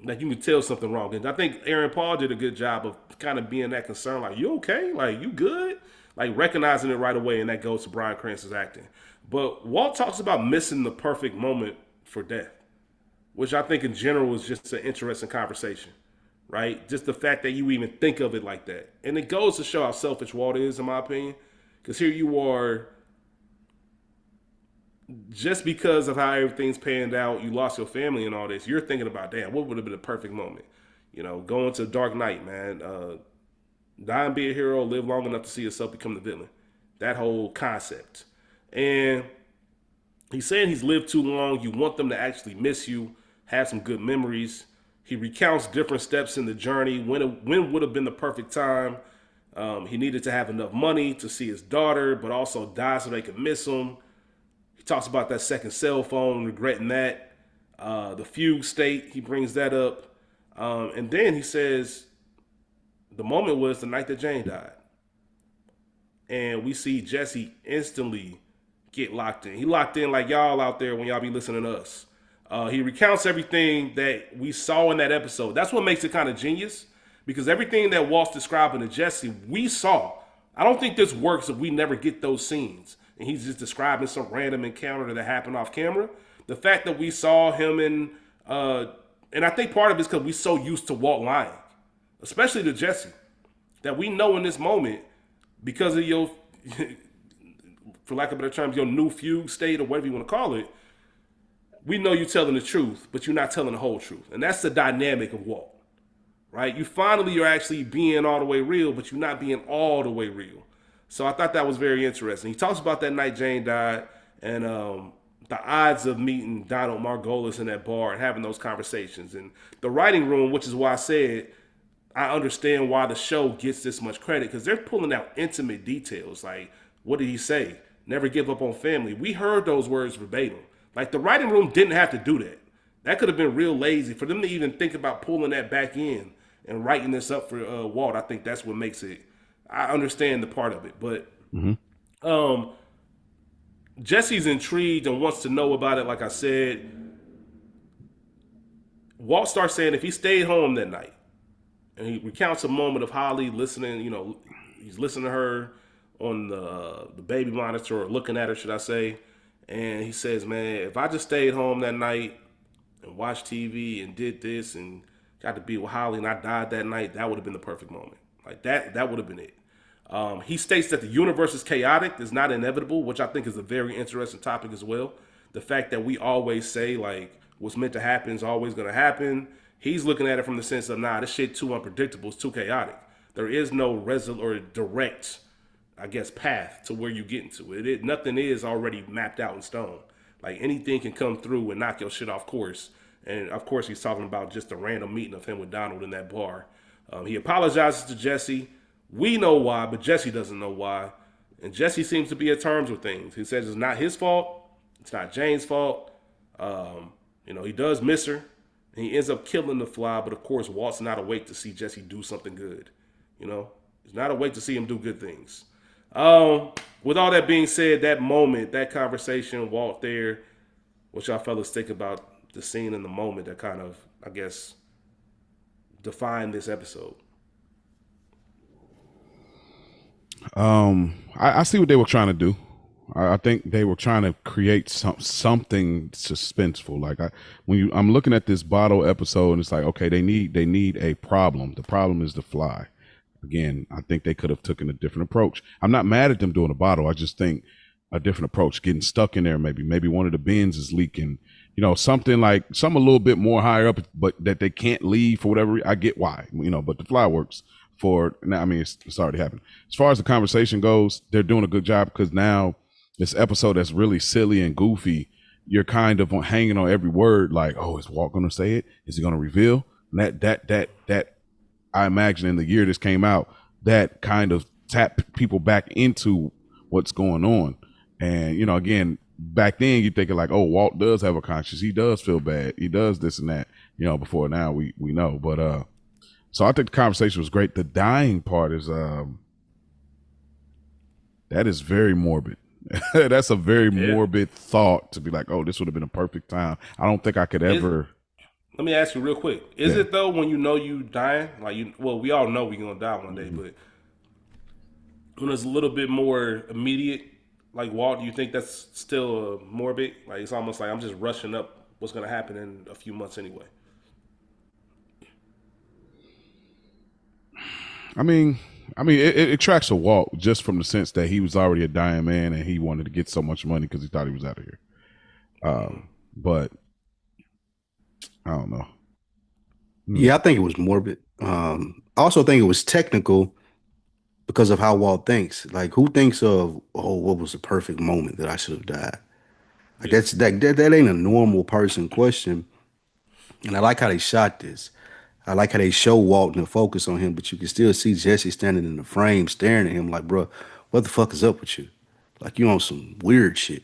Like, you can tell something wrong. And I think Aaron Paul did a good job of kind of being that concerned, like, you okay? Like, you good? Like, recognizing it right away, and that goes to Bryan Cranston's acting. But Walt talks about missing the perfect moment for death, which I think in general is just an interesting conversation, right? Just the fact that you even think of it like that. And it goes to show how selfish Walt is, in my opinion. Because here you are, just because of how everything's panned out, you lost your family and all this, you're thinking about, damn, what would have been a perfect moment? Going to Dark Knight, man. Die and be a hero, live long enough to see yourself become the villain. That whole concept. And he's saying he's lived too long. You want them to actually miss you, have some good memories. He recounts different steps in the journey. When would have been the perfect time? He needed to have enough money to see his daughter, but also die so they could miss him. He talks about that second cell phone, regretting that. The fugue state, he brings that up. And then he says the moment was the night that Jane died. And we see Jesse instantly get locked in. He locked in like y'all out there when y'all be listening to us. He recounts everything that we saw in that episode. That's what makes it kind of genius because everything that Walt's describing to Jesse, we saw. I don't think this works if we never get those scenes and he's just describing some random encounter that happened off camera. The fact that we saw him in, and I think part of it is because we so used to Walt lying, especially to Jesse, that we know in this moment because of your, for lack of better terms, your new fugue state or whatever you want to call it, we know you're telling the truth, but you're not telling the whole truth. And that's the dynamic of Walt, right? You finally are actually being all the way real, but you're not being all the way real. So I thought that was very interesting. He talks about that night Jane died and the odds of meeting Donald Margolis in that bar and having those conversations. And the writing room, which is why I said I understand why the show gets this much credit because they're pulling out intimate details. Like, what did he say? Never give up on family. We heard those words verbatim. Like, the writing room didn't have to do that. That could have been real lazy. For them to even think about pulling that back in and writing this up for Walt, I think that's what makes it. I understand the part of it. But Jesse's intrigued and wants to know about it, like I said. Walt starts saying if he stayed home that night, and he recounts a moment of Holly listening, he's listening to her on the baby monitor, or looking at her, should I say. And he says, man, if I just stayed home that night and watched TV and did this and got to be with Holly and I died that night, that would have been the perfect moment. Like that would have been it. He states that the universe is chaotic, is not inevitable, which I think is a very interesting topic as well. The fact that we always say, like, what's meant to happen is always going to happen. He's looking at it from the sense of, nah, this shit too unpredictable. It's too chaotic. There is no or direct, I guess, path to where you get into it. Nothing is already mapped out in stone. Like, anything can come through and knock your shit off course. And, of course, he's talking about just a random meeting of him with Donald in that bar. He apologizes to Jesse. We know why, but Jesse doesn't know why. And Jesse seems to be at terms with things. He says it's not his fault. It's not Jane's fault. He does miss her. And he ends up killing the fly, but of course, Walt's not awake to see Jesse do something good. He's not awake to see him do good things. With all that being said, that moment, that conversation, Walt there, what y'all fellas think about the scene in the moment that kind of, I guess, defined this episode? I see what they were trying to do. I think they were trying to create something suspenseful. Like I'm looking at this bottle episode, and it's like, okay, they need a problem. The problem is the fly. Again, I think they could have taken a different approach. I'm not mad at them doing a bottle. I just think a different approach, getting stuck in there. Maybe one of the bins is leaking. Something a little bit more higher up, but that they can't leave for whatever. I get why. But the fly works for now. I mean, it's already happened. As far as the conversation goes, they're doing a good job because now this episode that's really silly and goofy, you're kind of hanging on every word. Like, oh, is Walt going to say it? Is he going to reveal? And that I imagine in the year this came out, that kind of tapped people back into what's going on. And, again, back then you thinking like, oh, Walt does have a conscience. He does feel bad. He does this and that, before now we know. But so I think the conversation was great. The dying part is that is very morbid. That's a very morbid thought to be like, oh, this would have been a perfect time. I don't think I could ever. Let me ask you real quick. Is it though when you know you dying? We all know we're gonna die one day, but when it's a little bit more immediate, like Walt, do you think that's still morbid? Like it's almost like I'm just rushing up what's gonna happen in a few months anyway. I mean, it tracks a Walt just from the sense that he was already a dying man and he wanted to get so much money because he thought he was out of here. But I don't know. Yeah, I think it was morbid. I also think it was technical because of how Walt thinks. Like, who thinks of, oh, what was the perfect moment that I should have died? Like that ain't a normal person question. And I like how they shot this. I like how they show Walt and focus on him, but you can still see Jesse standing in the frame staring at him like, bro, what the fuck is up with you? Like, you on some weird shit.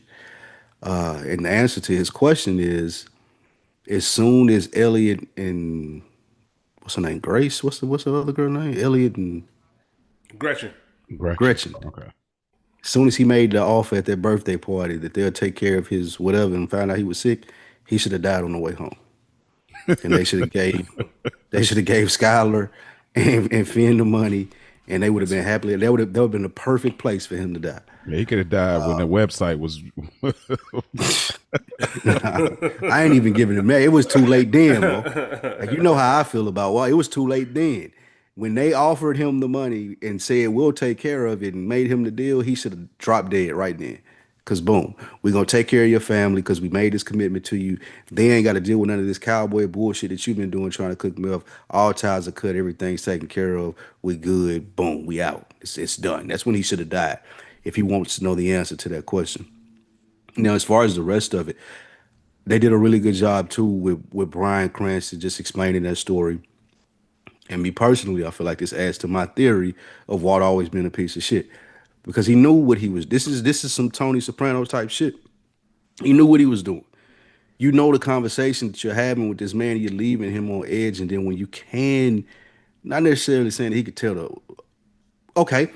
And the answer to his question is as soon as Elliot and what's her name, Grace? What's the other girl name? Elliot and Gretchen. Gretchen. Okay. As soon as he made the offer at their birthday party that they'll take care of his whatever and found out he was sick, he should have died on the way home. And they should have gave Skylar and Finn the money, and they would have been happily. That would have been the perfect place for him to die. Yeah, he could have died when the website was. I ain't even giving him that. It was too late then, bro. Like, you know how I feel about it was too late then. When they offered him the money and said we'll take care of it and made him the deal, he should have dropped dead right then. Cause boom, we're gonna take care of your family because we made this commitment to you. They ain't got to deal with none of this cowboy bullshit that you've been doing trying to cook me up. All ties are cut, everything's taken care of. We good. Boom, we out. It's done. That's when he should have died. If he wants to know the answer to that question. Now, as far as the rest of it, they did a really good job too with Bryan Cranston just explaining that story. And me personally, I feel like this adds to my theory of Walt always been a piece of shit because he knew what he was. This is some Tony Soprano type shit. He knew what he was doing. You know the conversation that you're having with this man, you're leaving him on edge, and then when you can, not necessarily saying that he could tell the okay,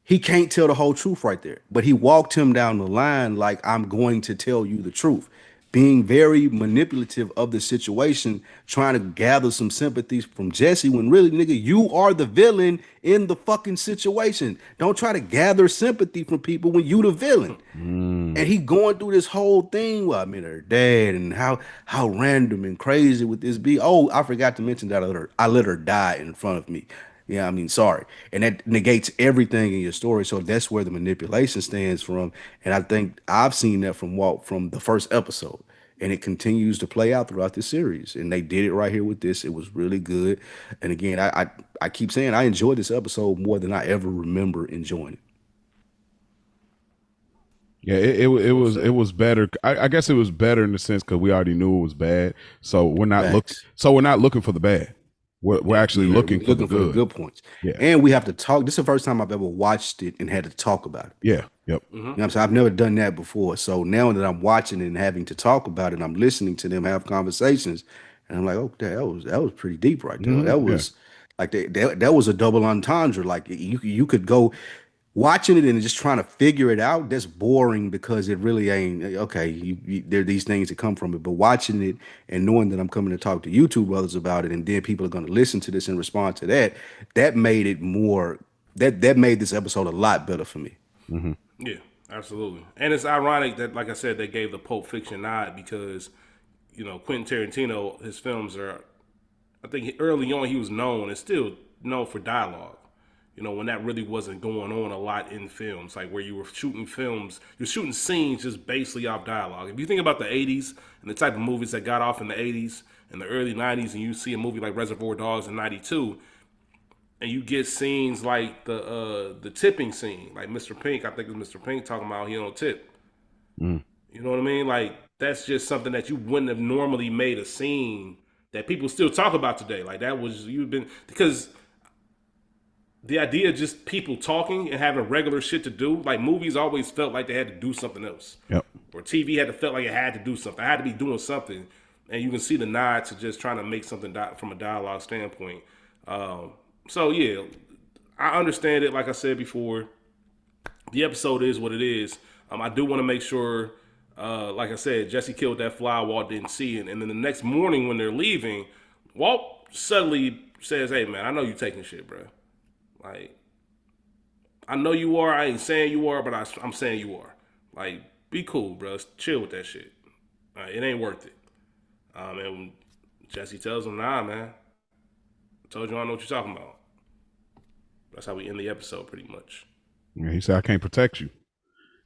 he can't tell the whole truth right there. But he walked him down the line like, I'm going to tell you the truth. Being very manipulative of the situation, trying to gather some sympathies from Jesse when really, nigga, you are the villain in the fucking situation. Don't try to gather sympathy from people when you the villain. And he going through this whole thing. Well, I mean, her dad and how random and crazy would this be? Oh, I forgot to mention that I let her die in front of me. Yeah, I mean, sorry. And that negates everything in your story. So that's where the manipulation stands from. And I think I've seen that from Walt from the first episode. And it continues to play out throughout the series. And they did it right here with this. It was really good. And again, I keep saying I enjoyed this episode more than I ever remember enjoying it. Yeah, it was better. I guess it was better in the sense because we already knew it was bad, so we're not looking. Facts. So we're not looking for the bad. We're actually Yeah, looking we're for the looking for the good. good points. Yeah, And we have to talk. This is the first time I've ever watched it and had to talk about it. yeah, yep. You know what I'm saying? I've never done that before. So now that I'm watching it and having to talk about it, I'm listening to them have conversations, and I'm like, oh, that was pretty deep right there. That Yeah. was like that was a double entendre. Like you could go watching it and just trying to figure it out. That's boring because it really ain't okay. There are these things that come from it, but watching it and knowing that I'm coming to talk to YouTube brothers about it, and then people are going to listen to this and respond to that, that made it more. That made this episode a lot better for me. Yeah, absolutely. And it's ironic that, like I said, they gave the Pulp Fiction nod because, Quentin Tarantino, his films are, I think early on he was known and still known for dialogue. When that really wasn't going on a lot in films, like where you were shooting films, you're shooting scenes just basically off dialogue. If you think about the 80s and the type of movies that got off in the 80s and the early 90s, and you see a movie like Reservoir Dogs in 92, and you get scenes like the tipping scene, like Mr. Pink. I think it was Mr. Pink talking about he don't tip. You know what I mean? Like that's just something that you wouldn't have normally made a scene that people still talk about today. Like that was because the idea of just people talking and having regular shit to do. Like movies always felt like they had to do something else. Yep. Or TV had to felt like it had to do something. I had to be doing something, and you can see the nod to just trying to make something from a dialogue standpoint. So yeah, I understand it. Like I said before, the episode is what it is. I do want to make sure, like I said, Jesse killed that fly. Walt didn't see it, and then the next morning when they're leaving, Walt suddenly says, "Hey man, I know you taking shit, bro. Like, I know you are. I ain't saying you are, but I'm saying you are. Like, be cool, bro. Chill with that shit. It ain't worth it." And Jesse tells him, "Nah, man. I told you I don't know what you're talking about." That's how we end the episode, pretty much. Yeah, he said, "I can't protect you."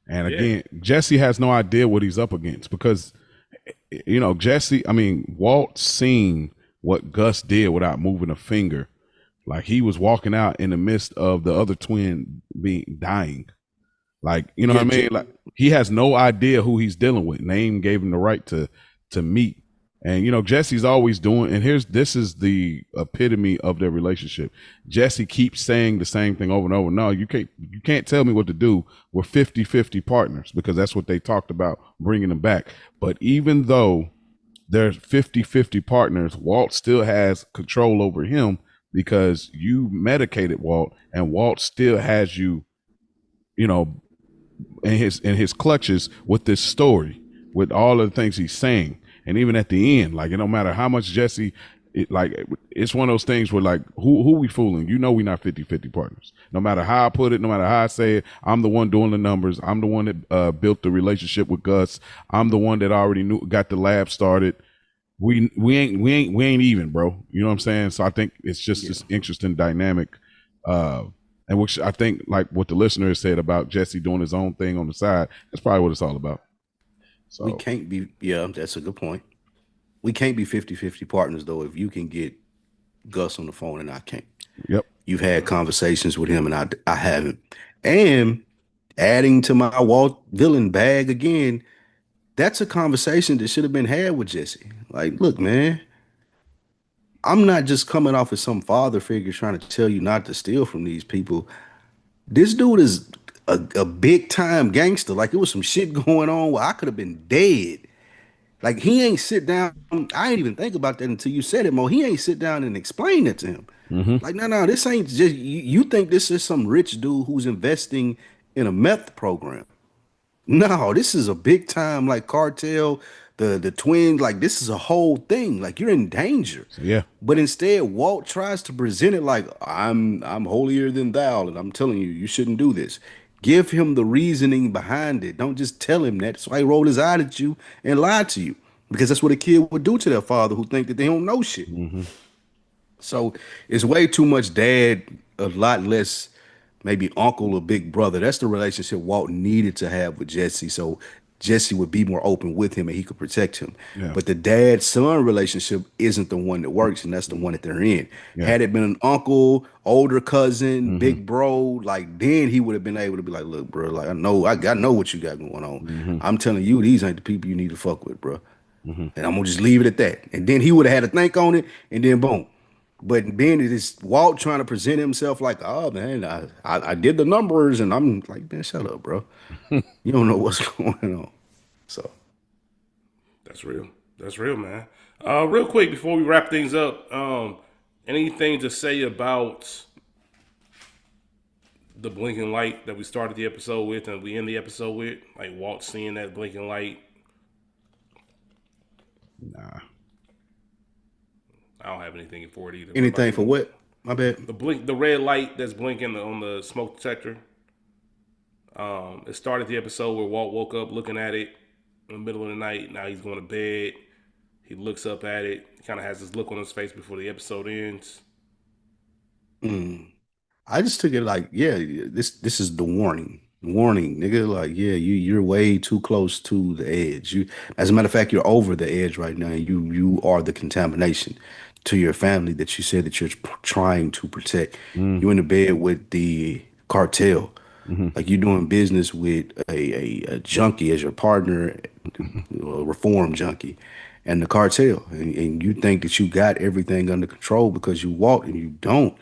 And again, Jesse has no idea what he's up against because, Walt seen what Gus did without moving a finger. Like he was walking out in the midst of the other twin dying. Like, you know what I mean? Like he has no idea who he's dealing with. Name gave him the right to meet. And Jesse's always doing, and this is the epitome of their relationship. Jesse keeps saying the same thing over and over. No, you can't tell me what to do. We're 50-50 partners because that's what they talked about bringing them back. But even though they're 50-50 partners. Walt still has control over him because you medicated Walt, and Walt still has you, you know, in his clutches with this story, with all of the things he's saying. And even at the end, like, it don't matter how much Jesse, it's one of those things where, like, who we fooling? You know, we not 50-50 partners. No matter how I put it, no matter how I say it, I'm the one doing the numbers. I'm the one that built the relationship with Gus. I'm the one that already got the lab started. We ain't even, bro. You know what I'm saying? So I think it's just this interesting dynamic, and which I think, like what the listener has said about Jesse doing his own thing on the side, that's probably what it's all about. So we can't be, that's a good point. We can't be 50-50 partners though if you can get Gus on the phone and I can't. Yep. You've had conversations with him and I haven't. And adding to my Walt villain bag again, that's a conversation that should have been had with Jesse. Like, look, man, I'm not just coming off as some father figure trying to tell you not to steal from these people. This dude is a big time gangster. Like, it was some shit going on where I could have been dead. Like, he ain't sit down. I ain't even think about that until you said it, Mo. He ain't sit down and explain it to him. Like, no, this ain't just, you think this is some rich dude who's investing in a meth program. No, this is a big time, like, cartel, the twins, like, this is a whole thing. Like, you're in danger. So, yeah. But instead, Walt tries to present it like, I'm holier than thou, and I'm telling you, you shouldn't do this. Give him the reasoning behind it. Don't just tell him that. That's why he rolled his eye at you and lied to you. Because that's what a kid would do to their father who think that they don't know shit. So it's way too much dad, a lot less maybe uncle or big brother. That's the relationship Walt needed to have with Jesse. So Jesse would be more open with him and he could protect him. Yeah. But the dad-son relationship isn't the one that works, and that's the one that they're in. Yeah. Had it been an uncle, older cousin, big bro, like, then he would have been able to be like, look, bro, like, I know what you got going on. I'm telling you, these ain't the people you need to fuck with, bro. And I'm gonna just leave it at that. And then he would have had to think on it, and then boom. But being it is Walt trying to present himself like, oh man, I did the numbers, and I'm like, man, shut up, bro. You don't know what's going on. So that's real. That's real, man. Real quick before we wrap things up, anything to say about the blinking light that we started the episode with and we end the episode with? Like Walt seeing that blinking light. Nah. I don't have anything for it either. Anything for what? My bad. The red light that's blinking on the smoke detector. It started the episode where Walt woke up looking at it in the middle of the night. Now he's going to bed. He looks up at it. He kind of has this look on his face before the episode ends. I just took it like, yeah, this is the warning. Warning, nigga. Like, yeah, you're way too close to the edge. As a matter of fact, you're over the edge right now. You are the contamination to your family that you said that you're trying to protect. You're in the bed with the cartel. Like, you're doing business with a junkie as your partner, a reform junkie, and the cartel. And you think that you got everything under control because you walk, and you don't.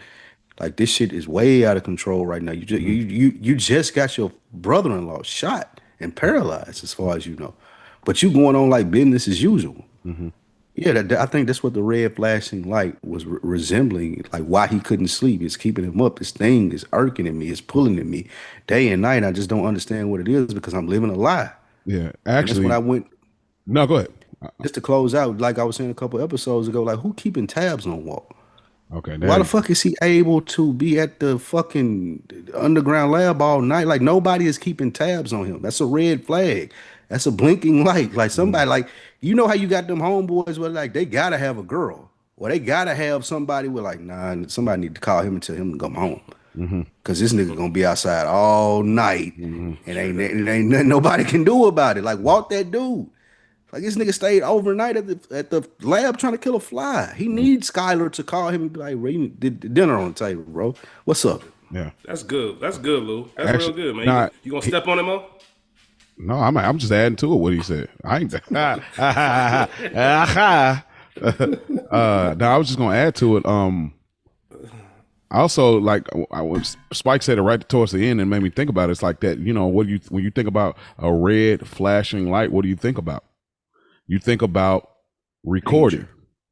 Like, this shit is way out of control right now. You just got your brother-in-law shot and paralyzed, as far as you know, but you going on like business as usual. Yeah, I think that's what the red flashing light was resembling. Like, why he couldn't sleep. It's keeping him up. This thing is irking at me. It's pulling at me day and night. I just don't understand what it is because I'm living a lie. Yeah, And that's actually. when I went. No, go ahead. Just to close out, like I was saying a couple episodes ago, like, who keeping tabs on Walt? Okay. Why the fuck is he able to be at the fucking underground lab all night? Like, nobody is keeping tabs on him. That's a red flag. That's a blinking light. Like, somebody, like, you know how you got them homeboys where, like, they gotta have a girl, or they gotta have somebody with, like, nah, somebody need to call him and tell him to come home. Cause this nigga gonna be outside all night, and ain't nothing nobody can do about it. Like, Walt that dude. Like, this nigga stayed overnight at the lab trying to kill a fly. He needs Skylar to call him and be like, Ray, you did dinner on the table, bro. What's up? Yeah. That's good. That's good, Lou. That's Actually, real good, man. nah, you gonna step on him, Mo? No, I'm just adding to it what he said. I ain't. No, I was just gonna add to it. Also, like, Spike said it right towards the end and made me think about it. It's like that, you know, when you think about a red flashing light, what do you think about? You think about Recording.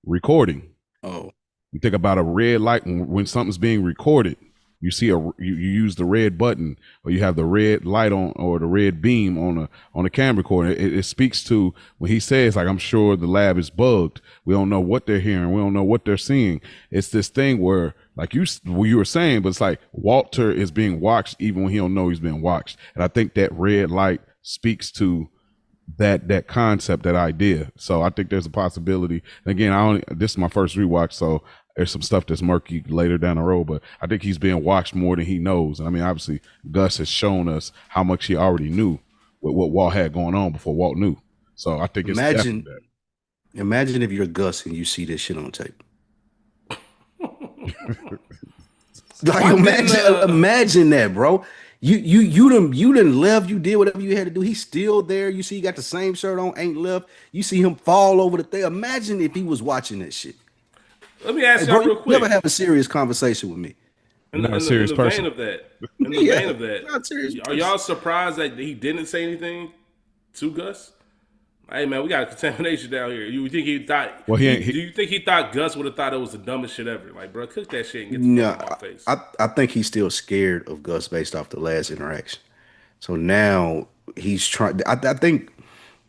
Recording. Oh. You think about a red light when something's being recorded. You see you use the red button, or you have the red light on, or the red beam on a camera recorder. It speaks to when he says, like, I'm sure the lab is bugged. We don't know what they're hearing. We don't know what they're seeing. It's this thing where, like you were saying, but it's like Walter is being watched even when he don't know he's being watched. And I think that red light speaks to that concept, that idea. So I think there's a possibility. Again, this is my first rewatch, so there's some stuff that's murky later down the road, but I think he's being watched more than he knows. I mean, obviously Gus has shown us how much he already knew with what Walt had going on before Walt knew. So I think it's definitely that. Imagine if you're Gus and you see this shit on tape. Like, imagine that, bro. You done left. You did whatever you had to do. He's still there. You see, he got the same shirt on, ain't left. You see him fall over the thing. Imagine if he was watching that shit. Let me ask y'all real quick. Never have a serious conversation with me. In the vein of that, are y'all surprised that he didn't say anything to Gus? Hey man, we got a contamination down here. You think he thought? Well, do you think he thought Gus would have thought it was the dumbest shit ever? Like, bro, cook that shit and get the fuck off my face. I think he's still scared of Gus based off the last interaction. So now he's trying. I think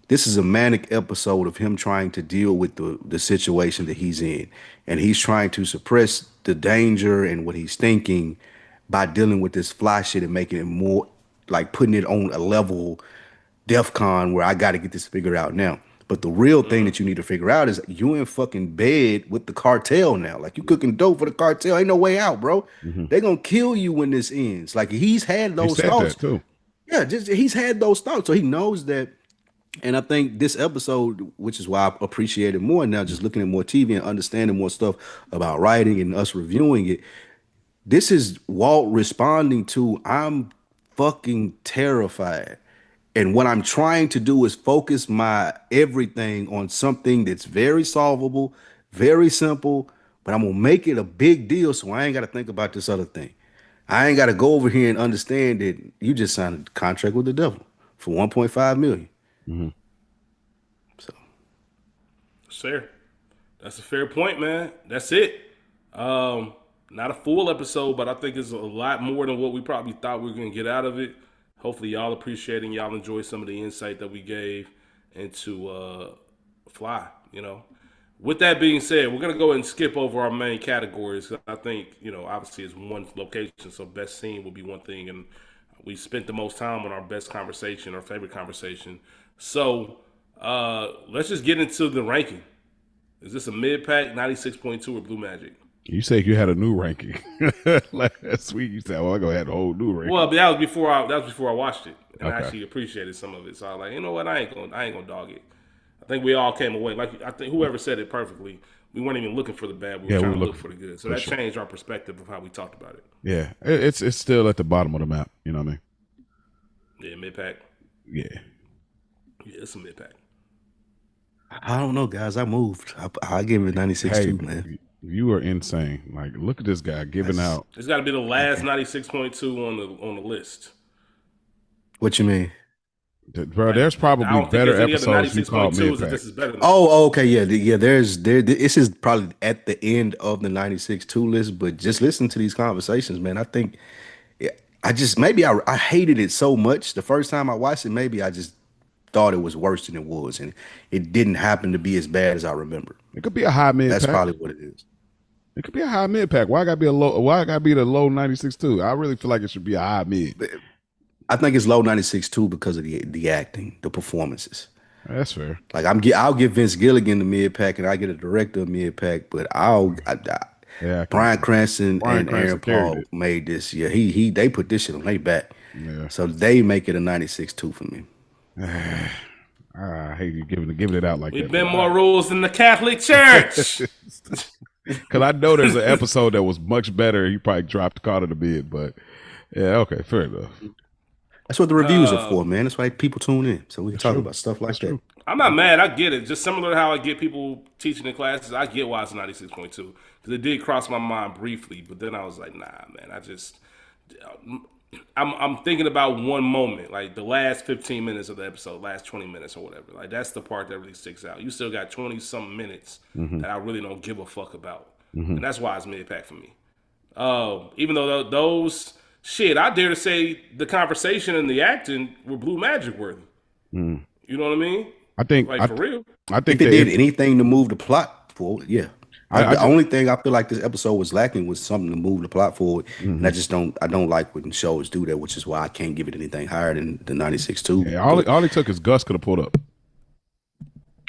this is a manic episode of him trying to deal with the situation that he's in, and he's trying to suppress the danger and what he's thinking by dealing with this fly shit and making it more like putting it on a level DEFCON where I got to get this figured out now. But the real thing that you need to figure out is you in fucking bed with the cartel now. Like, you cooking dope for the cartel. Ain't no way out, bro. They're going to kill you when this ends. Like, he's had those thoughts. Too. Yeah, he's had those thoughts. So he knows that. And I think this episode, which is why I appreciate it more now, just looking at more TV and understanding more stuff about writing and us reviewing it. This is Walt responding to, I'm fucking terrified. And what I'm trying to do is focus my everything on something that's very solvable, very simple, but I'm going to make it a big deal so I ain't got to think about this other thing. I ain't got to go over here and understand that you just signed a contract with the devil for $1.5 million. So. Fair. That's a fair point, man. That's it. Not a full episode, but I think it's a lot more than what we probably thought we were going to get out of it. Hopefully y'all appreciate and y'all enjoy some of the insight that we gave into Fly, you know. With that being said, we're going to go ahead and skip over our main categories. I think, you know, obviously it's one location, so best scene will be one thing. And we spent the most time on our best conversation, our favorite conversation. So let's just get into the ranking. Is this a mid-pack, 96.2, or Blue Magic? You said you had a new ranking last week. You said, "Well, I go ahead a whole new ranking." Well, that was before I watched it, and I actually appreciated some of it. So I was like, you know what, I ain't gonna dog it. I think we all came away like I think whoever said it perfectly. We weren't even looking for the bad. We were trying to look for the good. So that changed our perspective of how we talked about it. Yeah, it's still at the bottom of the map. You know what I mean? Yeah, mid pack. Yeah, it's a mid pack. I don't know, guys. I moved. I give it 96.2, man. You are insane. Like, look at this guy giving out. It's got to be the last 96.2 on the list. What you mean? Bro, there's probably better episodes you call mid-pack. Okay, yeah. This is probably at the end of the 96.2 list, but just listen to these conversations, man. I think I hated it so much the first time I watched it. Maybe I just thought it was worse than it was, and it didn't happen to be as bad as I remember. It could be a high mid-pack. That's probably what it is. It could be a high mid-pack. Why gotta be a low? Why gotta be the low 96.2? I really feel like it should be a high mid. I think it's low 96.2 because of the acting, the performances. That's fair. Like, I'll give Vince Gilligan the mid-pack, and I get a director of mid-pack, but Bryan Cranston and Aaron Paul made this. Yeah, they put this shit on their back. Yeah. So they make it a 96.2 for me. I hate you giving it out like that. We've been more rules than the Catholic Church. Because I know there's an episode that was much better. He probably caught it a bit, but yeah, okay, fair enough. That's what the reviews are for, man. That's why people tune in, so we can talk about stuff like that. I'm not mad. I get it. Just similar to how I get people teaching in classes, I get why it's 96.2 because it did cross my mind briefly, but then I was like, nah, man. I'm thinking about one moment, like the last 15 minutes of the episode, last 20 minutes or whatever. Like that's the part that really sticks out. You still got 20 something minutes that I really don't give a fuck about, and that's why it's mid pack for me. Even though those shit, I dare to say the conversation and the acting were Blue Magic worthy. You know what I mean? I think Like for real. I think If it did anything to move the plot forward, yeah. The only thing I feel like this episode was lacking was something to move the plot forward, and I don't like when shows do that, which is why I can't give it anything higher than the 96.2. Yeah, all it took is Gus could have pulled up.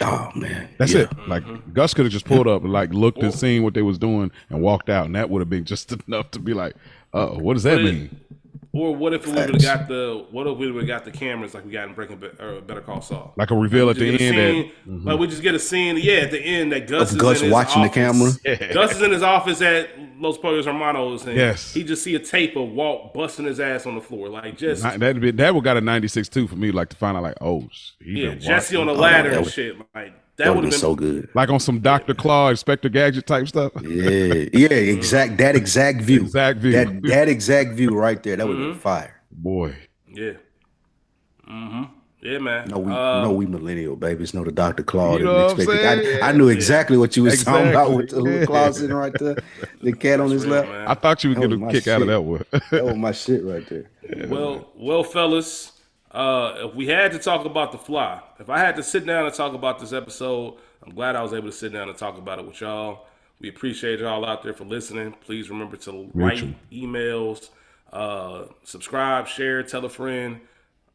Oh man, That's it. Like Gus could have just pulled up and like looked and seen what they was doing and walked out, and that would have been just enough to be like, what does that mean? Or what if we would have got the cameras like we got in Better Call Saul? Like a reveal at the end. Like we just get a scene, at the end that Gus of is Gus in his watching office. the camera. Yeah. Gus is in his office at Los Pollos Hermanos, and Yes. he just see a tape of Walt busting his ass on the floor, like just That would got a 96.2 for me, like to find out like, oh, Jesse on the ladder and was- shit, like That would have been so good. like on some Dr. Claw, Inspector Gadget type stuff. Yeah, exact view. Exact view. That exact view right there. That would have been fire. Boy. Yeah. Yeah, man. No, we millennial babies know the Dr. Claw. You know what I'm saying? I knew exactly what you was talking about with the Exactly. little claw sitting right there, the cat on his lap. man. I thought you would That get was a my kick out of shit. that one. That was my shit right there. Well, fellas, if we had to talk about The Fly, if I had to sit down and talk about this episode, I'm glad I was able to sit down and talk about it with y'all. We appreciate y'all out there for listening. Please remember to write emails, subscribe, share, tell a friend.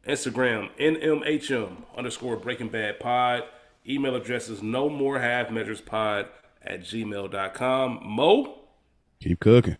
Instagram, NMHM_Breaking Bad Pod. Email address is no more half measures pod @gmail.com. Mo? Keep cooking.